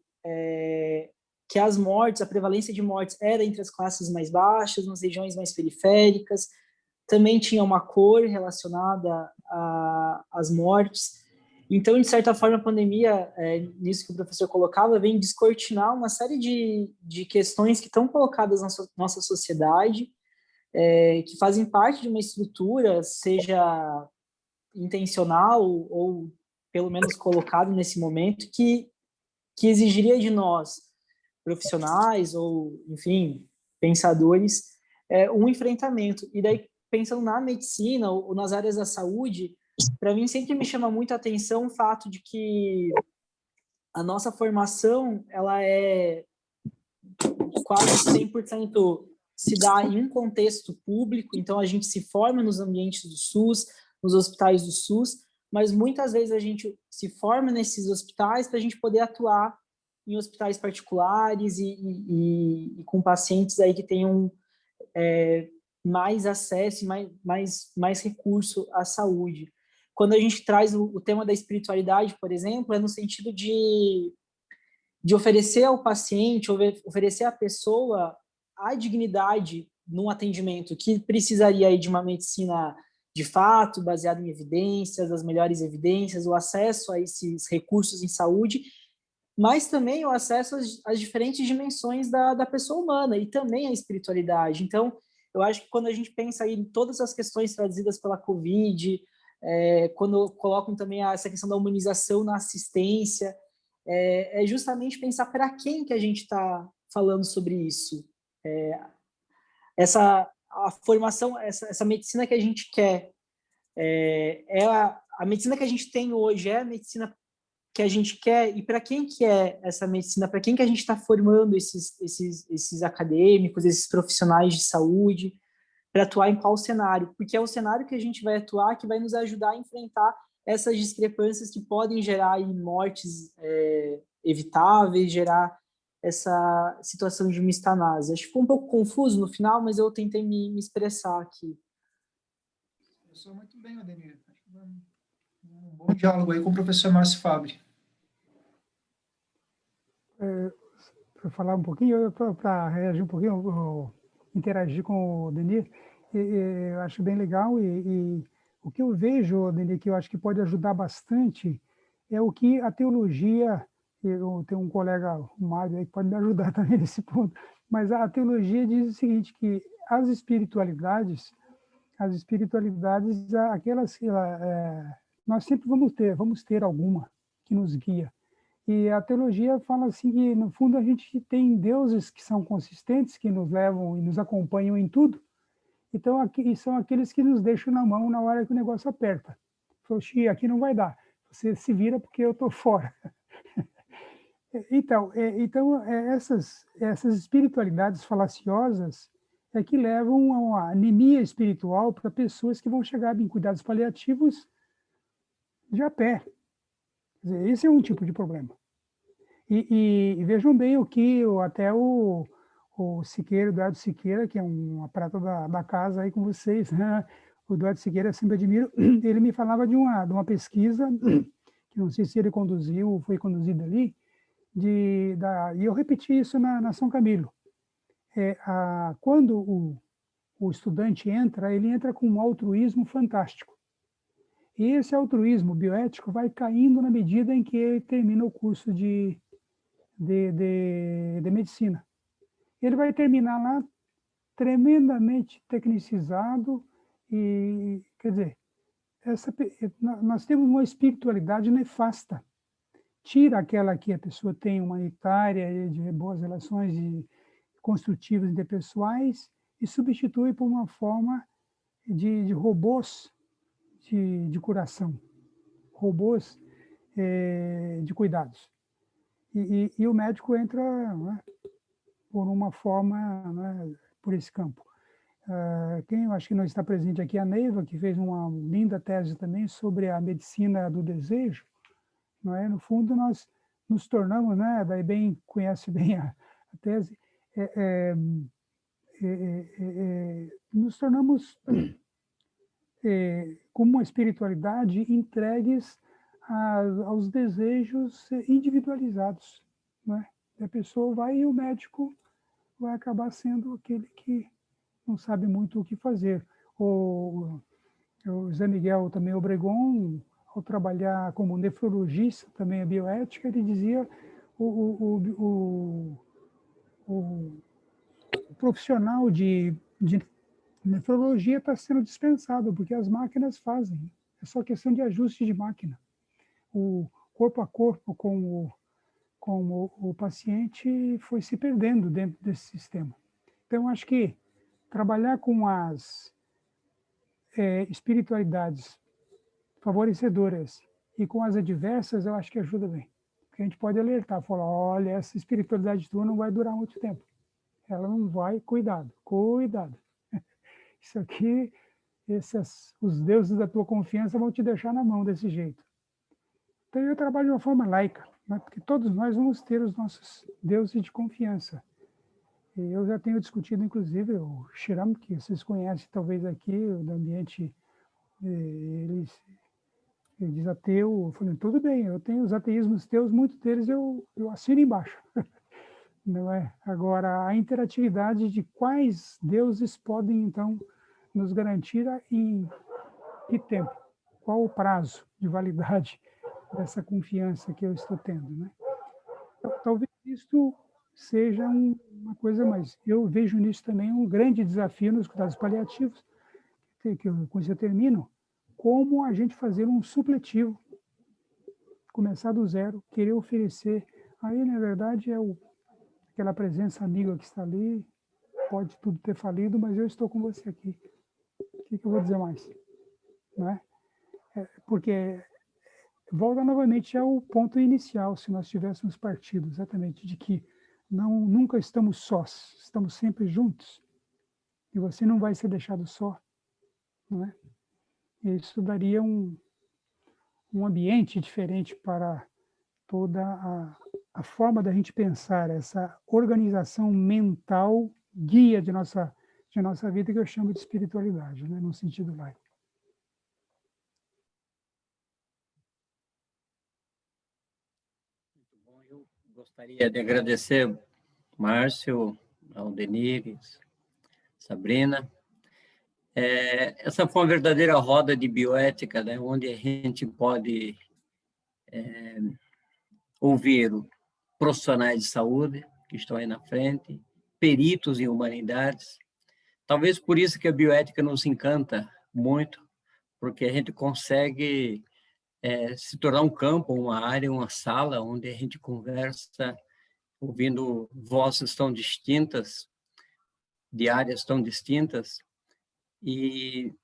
que as mortes, a prevalência de mortes era entre as classes mais baixas, nas regiões mais periféricas, também tinha uma cor relacionada às mortes. Então, de certa forma, a pandemia, nisso que o professor colocava, vem descortinar uma série de questões que estão colocadas na nossa sociedade, que fazem parte de uma estrutura, seja intencional ou pelo menos colocado nesse momento, que exigiria de nós, profissionais ou, enfim, pensadores, um enfrentamento. E daí, pensando na medicina ou nas áreas da saúde, para mim sempre me chama muito a atenção o fato de que a nossa formação, ela é quase 100% se dá em um contexto público, então a gente se forma nos ambientes do SUS, nos hospitais do SUS, mas muitas vezes a gente se forma nesses hospitais para a gente poder atuar em hospitais particulares e com pacientes aí que tenham mais acesso e mais recurso à saúde. quando a gente traz o tema da espiritualidade, por exemplo, é no sentido de oferecer ao paciente, oferecer à pessoa a dignidade num atendimento que precisaria aí de uma medicina de fato, baseada em evidências, as melhores evidências, o acesso a esses recursos em saúde, mas também o acesso às diferentes dimensões da pessoa humana e também a espiritualidade. Então, eu acho que quando a gente pensa aí em todas as questões trazidas pela Covid, quando colocam também essa questão da humanização na assistência, é justamente pensar para quem que a gente está falando sobre isso. A formação, essa medicina que a gente quer, a medicina que a gente tem hoje é a medicina que a gente quer, e para quem que é essa medicina, para quem que a gente está formando esses acadêmicos, esses profissionais de saúde, para atuar em qual cenário, porque é o cenário que a gente vai atuar que vai nos ajudar a enfrentar essas discrepâncias que podem gerar aí mortes evitáveis, gerar essa situação de mistanase. Acho que ficou um pouco confuso no final, mas eu tentei me expressar aqui. Professor, muito bem, Ademir. Acho que um bom diálogo aí com o professor Márcio Fabre. Para falar um pouquinho, para reagir um pouquinho, interagir com o Denir, eu acho bem legal e o que eu vejo, Denir, que eu acho que pode ajudar bastante é o que a teologia, eu tenho um colega, o Mário, aí, que pode me ajudar também nesse ponto, mas a teologia diz o seguinte, que as espiritualidades, aquelas que nós sempre vamos ter alguma que nos guia. E a teologia fala assim que, no fundo, a gente tem deuses que são consistentes, que nos levam e nos acompanham em tudo. Então, são aqueles que nos deixam na mão na hora que o negócio aperta. Falou, aqui não vai dar. Você se vira porque eu estou fora. Então, essas espiritualidades falaciosas é que levam a uma anemia espiritual para pessoas que vão chegar em cuidados paliativos de a pé. Quer dizer, esse é um tipo de problema. E vejam bem até o Siqueira, Eduardo Siqueira, que é uma prata da casa aí com vocês, né? O Eduardo Siqueira, eu sempre admiro, ele me falava de uma pesquisa, que não sei se ele conduziu ou foi conduzida ali, e eu repeti isso na São Camilo. Quando o estudante entra, ele entra com um altruísmo fantástico. E esse altruísmo bioético vai caindo na medida em que ele termina o curso de medicina. Ele vai terminar lá tremendamente tecnicizado e, quer dizer, nós temos uma espiritualidade nefasta. Tira aquela que a pessoa tem humanitária, de boas relações construtivas interpessoais e substitui por uma forma de robôs de curação, robôs de cuidados. E o médico entra, né, por uma forma, né, por esse campo. Quem eu acho que não está presente aqui é a Neiva, que fez uma linda tese também sobre a medicina do desejo. Não é? No fundo, nós nos tornamos, né, daí conhece bem a tese, nos tornamos, como uma espiritualidade, entregues aos desejos individualizados. Não é? A pessoa vai e o médico vai acabar sendo aquele que não sabe muito o que fazer. O Zé Miguel também Obregon, ao trabalhar como nefrologista, também a bioética, ele dizia o profissional de nefrologia está sendo dispensado, porque as máquinas fazem. É só questão de ajuste de máquina. O corpo a corpo com o paciente foi se perdendo dentro desse sistema. Então, acho que trabalhar com as espiritualidades favorecedoras e com as adversas, eu acho que ajuda bem. Porque a gente pode alertar, falar, olha, essa espiritualidade tua não vai durar muito tempo. Ela não vai, cuidado. Isso aqui, os deuses da tua confiança vão te deixar na mão desse jeito. Então, eu trabalho de uma forma laica, né? Porque todos nós vamos ter os nossos deuses de confiança. E eu já tenho discutido, inclusive, o Shiram, que vocês conhecem talvez aqui, do ambiente, Ele diz ateu, eu falei, tudo bem, eu tenho os ateísmos teus, muitos deles eu assino embaixo. Não é? Agora, a interatividade de quais deuses podem, então, nos garantir em que tempo? Qual o prazo de validade dessa confiança que eu estou tendo, né? Talvez isto seja uma coisa, mas eu vejo nisso também um grande desafio nos cuidados paliativos, com isso eu termino, como a gente fazer um supletivo, começar do zero, querer oferecer, aí na verdade aquela presença amiga que está ali, pode tudo ter falido, mas eu estou com você aqui. O que eu vou dizer mais? Não é? Porque volta novamente ao ponto inicial, se nós tivéssemos partido exatamente de que nunca estamos sós, estamos sempre juntos, e você não vai ser deixado só, não é? Isso daria um ambiente diferente para toda a forma da gente pensar, essa organização mental guia de nossa vida, que eu chamo de espiritualidade, né, no sentido laico. Muito bom. Eu gostaria de agradecer Márcio, Aldenires, Sabrina. Essa foi uma verdadeira roda de bioética, né, onde a gente pode ouvir profissionais de saúde que estão aí na frente, peritos em humanidades. Talvez por isso que a bioética nos encanta muito, porque a gente consegue se tornar um campo, uma área, uma sala onde a gente conversa ouvindo vozes tão distintas, de áreas tão distintas, e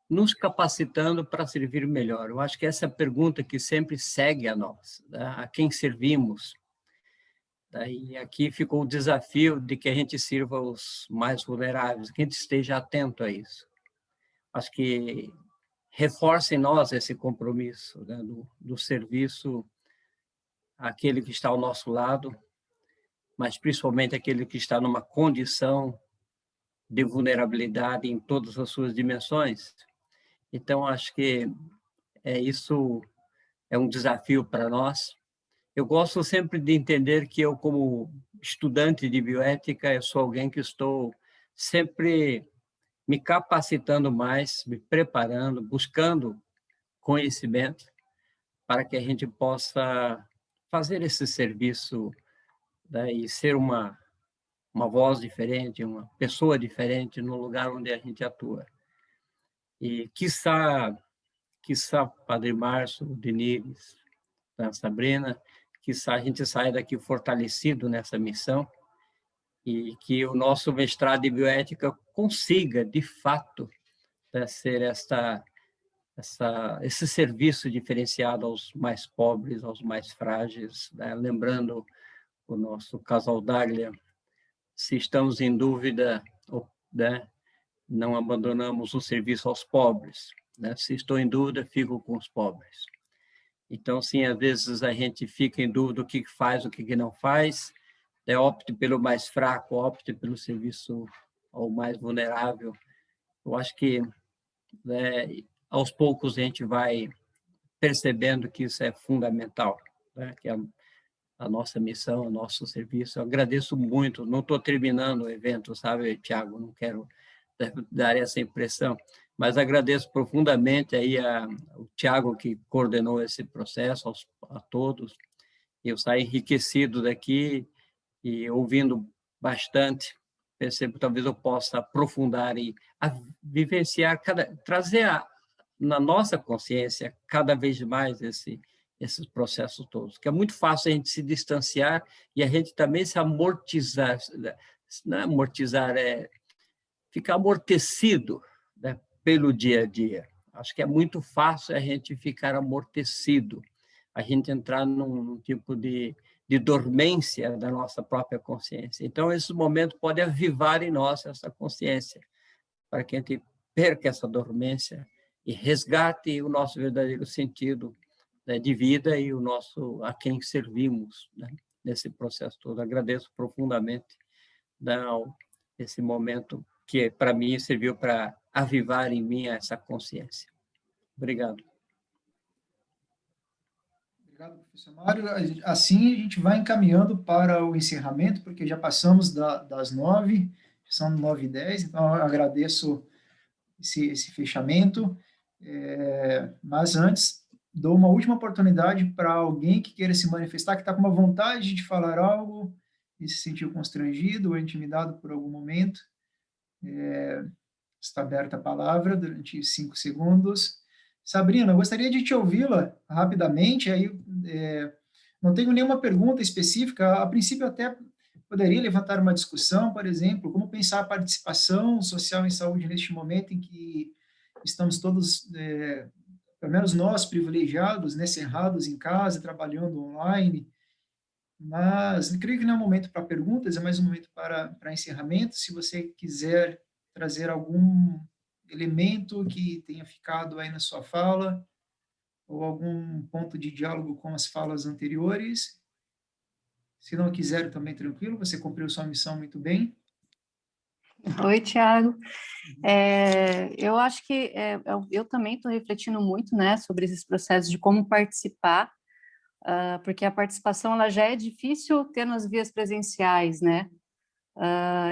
nos capacitando para servir melhor. Eu acho que essa é a pergunta que sempre segue a nós, né? A quem servimos? Daí aqui ficou o desafio de que a gente sirva os mais vulneráveis, que a gente esteja atento a isso. Acho que reforça em nós esse compromisso, né, do serviço àquele que está ao nosso lado, mas principalmente aquele que está numa condição de vulnerabilidade em todas as suas dimensões. Então, acho que isso é um desafio para nós. Eu gosto sempre de entender que eu, como estudante de bioética, eu sou alguém que estou sempre me capacitando mais, me preparando, buscando conhecimento para que a gente possa fazer esse serviço, né, e ser uma voz diferente, uma pessoa diferente no lugar onde a gente atua. E quiçá Padre Márcio, Denires, a Sabrina, quiçá a gente saia daqui fortalecido nessa missão e que o nosso mestrado em bioética consiga, de fato, ser esse serviço diferenciado aos mais pobres, aos mais frágeis, né? Lembrando o nosso casal Daglia, se estamos em dúvida, né, não abandonamos o serviço aos pobres, né? Se estou em dúvida, fico com os pobres. Então, sim, às vezes a gente fica em dúvida o que faz, o que não faz, opte pelo mais fraco, opte pelo serviço ao mais vulnerável. Eu acho que, né, aos poucos a gente vai percebendo que isso é fundamental, né? Que a nossa missão, o nosso serviço. Eu agradeço muito, não estou terminando o evento, sabe, Tiago? Não quero dar essa impressão, mas agradeço profundamente aí o Tiago, que coordenou esse processo, a todos. Eu saí enriquecido daqui e ouvindo bastante. Percebo que talvez eu possa aprofundar e vivenciar, trazer na nossa consciência cada vez mais esses processos todos, que é muito fácil a gente se distanciar e a gente também se amortizar. Não é amortizar, é ficar amortecido, né, pelo dia a dia. Acho que é muito fácil a gente ficar amortecido, a gente entrar num tipo de dormência da nossa própria consciência. Então, esse momento pode avivar em nós essa consciência, para que a gente perca essa dormência e resgate o nosso verdadeiro sentido, né, de vida e o nosso a quem servimos, né, nesse processo todo. Agradeço profundamente, né, esse momento que para mim serviu para avivar em mim essa consciência. Obrigado. Obrigado, professor Mário. Assim, a gente vai encaminhando para o encerramento, porque já passamos das 9, são 9h10, então eu agradeço esse fechamento. Mas antes, dou uma última oportunidade para alguém que queira se manifestar, que está com uma vontade de falar algo e se sentiu constrangido ou intimidado por algum momento. Está aberta a palavra durante 5 segundos. Sabrina, eu gostaria de te ouvi-la rapidamente. Aí, não tenho nenhuma pergunta específica. A princípio, até poderia levantar uma discussão, por exemplo, como pensar a participação social em saúde neste momento em que estamos todos, pelo menos nós, privilegiados, né, cerrados em casa, trabalhando online. Mas creio que não é um momento para perguntas, é mais um momento para encerramento. Se você quiser trazer algum elemento que tenha ficado aí na sua fala, ou algum ponto de diálogo com as falas anteriores. Se não quiser, também tranquilo, você cumpriu sua missão muito bem. Oi, Tiago. Eu acho que eu também estou refletindo muito, né, sobre esses processos de como participar, porque a participação ela já é difícil ter nas vias presenciais, né?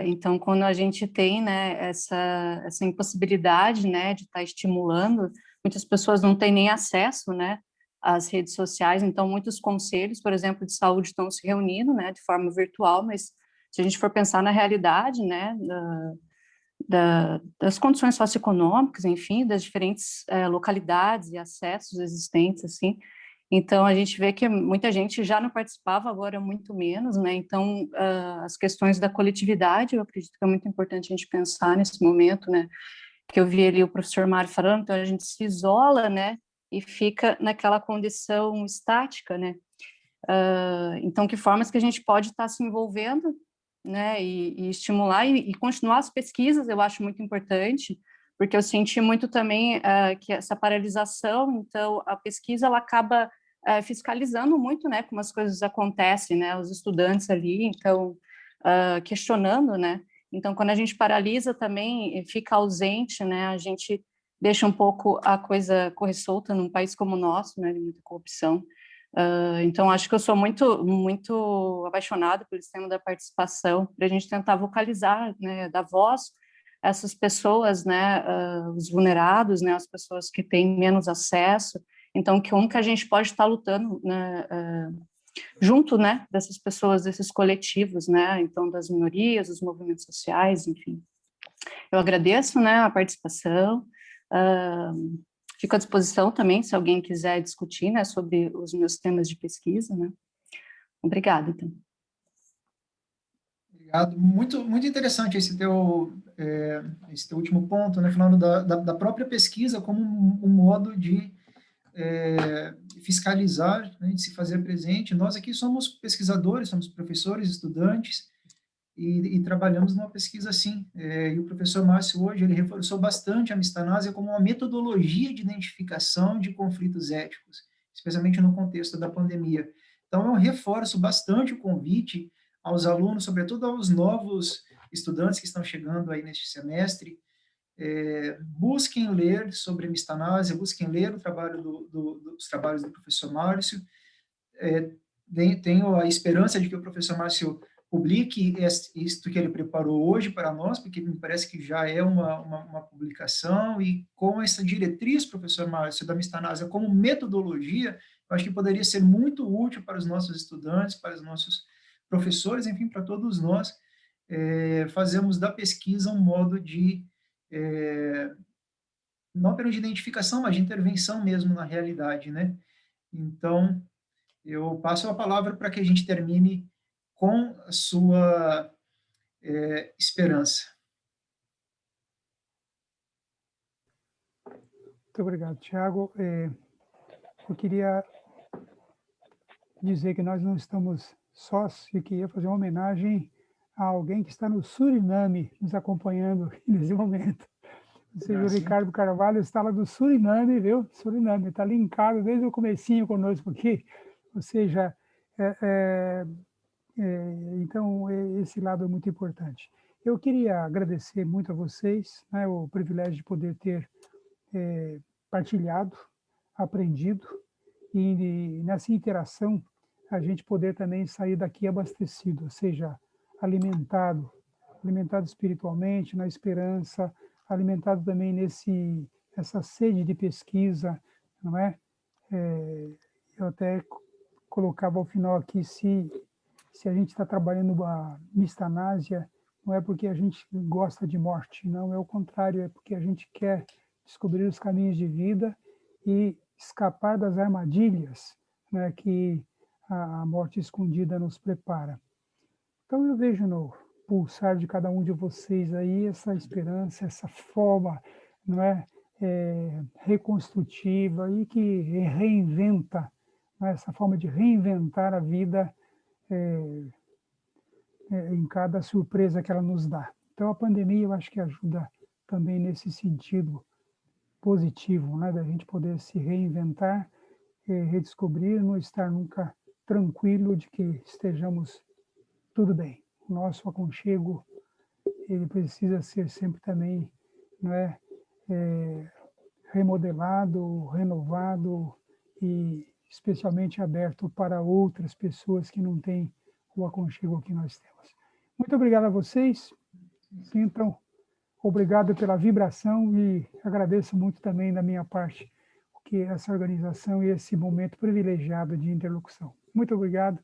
Então, quando a gente tem, né, essa impossibilidade, né, de estar estimulando, muitas pessoas não têm nem acesso, né, às redes sociais. Então, muitos conselhos, por exemplo, de saúde estão se reunindo, né, de forma virtual, mas se a gente for pensar na realidade, né, das condições socioeconômicas, enfim, das diferentes localidades e acessos existentes, assim. Então, a gente vê que muita gente já não participava, agora muito menos, né? Então, as questões da coletividade, eu acredito que é muito importante a gente pensar nesse momento, né? Que eu vi ali o professor Mário falando, então a gente se isola, né? E fica naquela condição estática, né? Então, que formas que a gente pode estar se envolvendo, né, e estimular e continuar as pesquisas, eu acho muito importante, porque eu senti muito também que essa paralisação, então a pesquisa ela acaba fiscalizando muito, né, como as coisas acontecem, né, os estudantes ali, então questionando, né, então quando a gente paralisa também fica ausente, né, a gente deixa um pouco a coisa correr solta num país como o nosso, né, de muita corrupção. Então, acho que eu sou muito apaixonada pelo sistema da participação, para a gente tentar vocalizar, né, dar voz a essas pessoas, né, os vulnerados, né, as pessoas que têm menos acesso. Então, como que a gente pode estar lutando, né, junto, né, dessas pessoas, desses coletivos, né, então das minorias, dos movimentos sociais, enfim. Eu agradeço, né, a participação. Fico à disposição também, se alguém quiser discutir, né, sobre os meus temas de pesquisa, né. Obrigada, então. Obrigado. Muito interessante esse teu último ponto, né, falando da própria pesquisa como um modo de fiscalizar, né, de se fazer presente. Nós aqui somos pesquisadores, somos professores, estudantes, e trabalhamos numa pesquisa assim. E o professor Márcio hoje, ele reforçou bastante a mistanásia como uma metodologia de identificação de conflitos éticos, especialmente no contexto da pandemia. Então, eu reforço bastante o convite aos alunos, sobretudo aos novos estudantes que estão chegando aí neste semestre, busquem ler sobre a mistanásia, busquem ler o trabalho os trabalhos do professor Márcio. Tenho a esperança de que o professor Márcio publique isto que ele preparou hoje para nós, porque me parece que já é uma publicação, e com essa diretriz, professor Márcio, da mistanásia como metodologia, eu acho que poderia ser muito útil para os nossos estudantes, para os nossos professores, enfim, para todos nós, fazermos da pesquisa um modo de, não apenas de identificação, mas de intervenção mesmo na realidade, né? Então, eu passo a palavra para que a gente termine com a sua esperança. Muito obrigado, Tiago. Eu queria dizer que nós não estamos sós e queria fazer uma homenagem a alguém que está no Suriname nos acompanhando nesse momento. Ou seja, o Ricardo Carvalho está lá do Suriname, viu? Suriname, está linkado desde o comecinho conosco aqui. Ou seja, então, esse lado é muito importante. Eu queria agradecer muito a vocês, né, o privilégio de poder ter partilhado, aprendido e nessa interação a gente poder também sair daqui abastecido, ou seja, alimentado espiritualmente, na esperança, alimentado também essa sede de pesquisa, não é? Eu até colocava ao final aqui, se a gente está trabalhando a mistanásia, não é porque a gente gosta de morte, não, é o contrário, é porque a gente quer descobrir os caminhos de vida e escapar das armadilhas, né, que a morte escondida nos prepara. Então eu vejo no pulsar de cada um de vocês aí essa esperança, essa forma, não é, reconstrutiva e que reinventa, não é, essa forma de reinventar a vida em cada surpresa que ela nos dá. Então a pandemia eu acho que ajuda também nesse sentido positivo, né, da gente poder se reinventar, redescobrir, não estar nunca tranquilo de que estejamos tudo bem. O nosso aconchego, ele precisa ser sempre também, não é, remodelado, renovado e especialmente aberto para outras pessoas que não têm o aconchego que nós temos. Muito obrigado a vocês. Então, obrigado pela vibração e agradeço muito também da minha parte que essa organização e esse momento privilegiado de interlocução. Muito obrigado.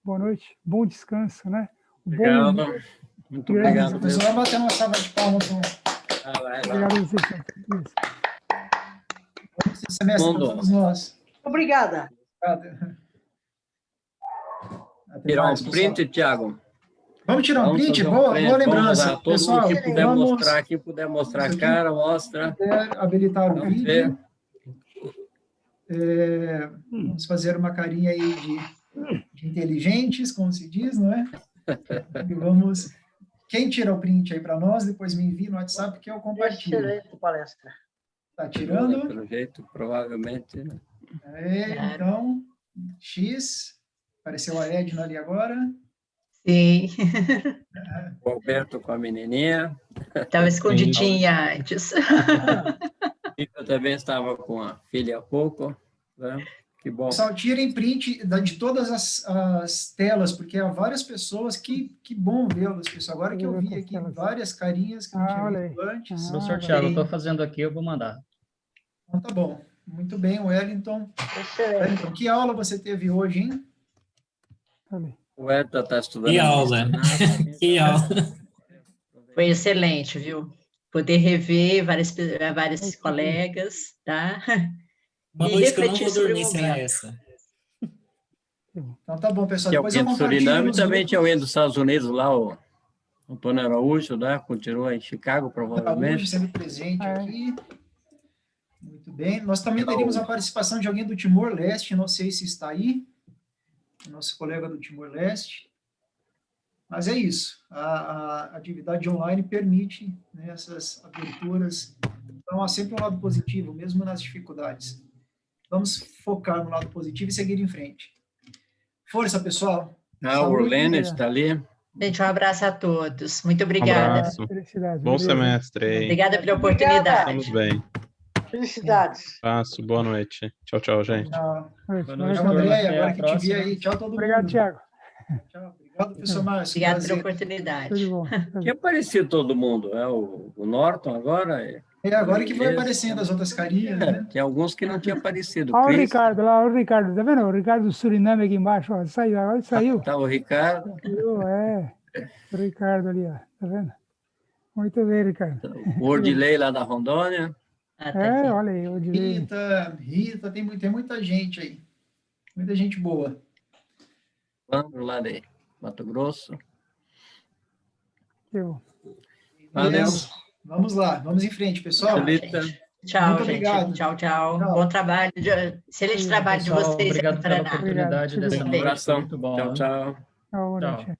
Boa noite. Bom descanso, né? Obrigado. Muito obrigado. O pessoal vai bater uma salva de palmas. Obrigado a vocês. Isso. Esse semestre para todos nós. Obrigada. Tirar um print, Tiago. Vamos tirar um print? Boa lembrança. Todo pessoal, mundo que puder mostrar, quem puder mostrar a cara, mostra. Habilitar o vídeo. Vamos fazer uma carinha aí de inteligentes, como se diz, não é? E vamos... Quem tira o print aí para nós, depois me envia no WhatsApp que eu compartilho. Excelente palestra. Está tirando? Pelo jeito, provavelmente. Né? Então, X. Apareceu a Edna ali agora. Sim. O Alberto com a menininha. Estava escondidinha antes. Eu também estava com a filha há pouco. Né? Que bom. Pessoal, tirem print de todas as telas, porque há várias pessoas, que bom vê-las, pessoal. Agora que eu vi aqui várias carinhas que eu não tinha visto antes. Professor Thiago, eu estou fazendo aqui, eu vou mandar. Então, tá bom. Muito bem, Wellington. Excelente. Então, que aula você teve hoje, hein? O Wellington está estudando. Que aula. Que aula. Foi excelente, viu? Poder rever vários colegas, tá? Uma noite que eu não vou dormir será essa. Então tá bom, pessoal. Que Depois alguém eu do compartilho Suriname nos também grupos. tinha alguém dos Estados Unidos lá, o Antônio Araújo, né? Continua em Chicago, Araújo provavelmente. sendo presente aqui. Muito bem. Nós também teríamos a participação de alguém do Timor-Leste, não sei se está aí. Nosso colega do Timor-Leste. Mas é isso. A atividade online permite, né, essas aberturas. Então, há sempre um lado positivo, mesmo nas dificuldades. Vamos focar no lado positivo e seguir em frente. Força, pessoal. O Orlene está ali. Gente, um abraço a todos. Muito obrigada. Bom semestre aí. Obrigada pela oportunidade. Estamos bem. Felicidades. Passo, boa noite. Tchau, tchau, gente. Tchau. Boa noite, André. Agora que te vi aí. Tchau, todo mundo. Obrigado, Thiago. Tchau. Obrigado, professor Márcio. Obrigada Prazer. pela oportunidade. Que apareceu todo mundo. O Norton agora. Agora que vai aparecendo as outras carinhas, né? Tem alguns que não tinham aparecido. Olha o Ricardo lá, o Ricardo, tá vendo? O Ricardo do Suriname aqui embaixo, ó, saiu, agora ele saiu. Tá o Ricardo. O Ricardo ali, ó, tá vendo? Muito bem, Ricardo. O Ordilei lá da Rondônia. Olha aí, o Ordilei. Rita, tem muita gente aí. Muita gente boa. Vamos lá de Mato Grosso. Valeu. Vamos lá, vamos em frente, pessoal. Tchau, muito gente. obrigado. Tchau, tchau. Bom trabalho. Excelente trabalho de vocês. Obrigado pela oportunidade dessa Um abração. Muito bom. Tchau, tchau. Tchau.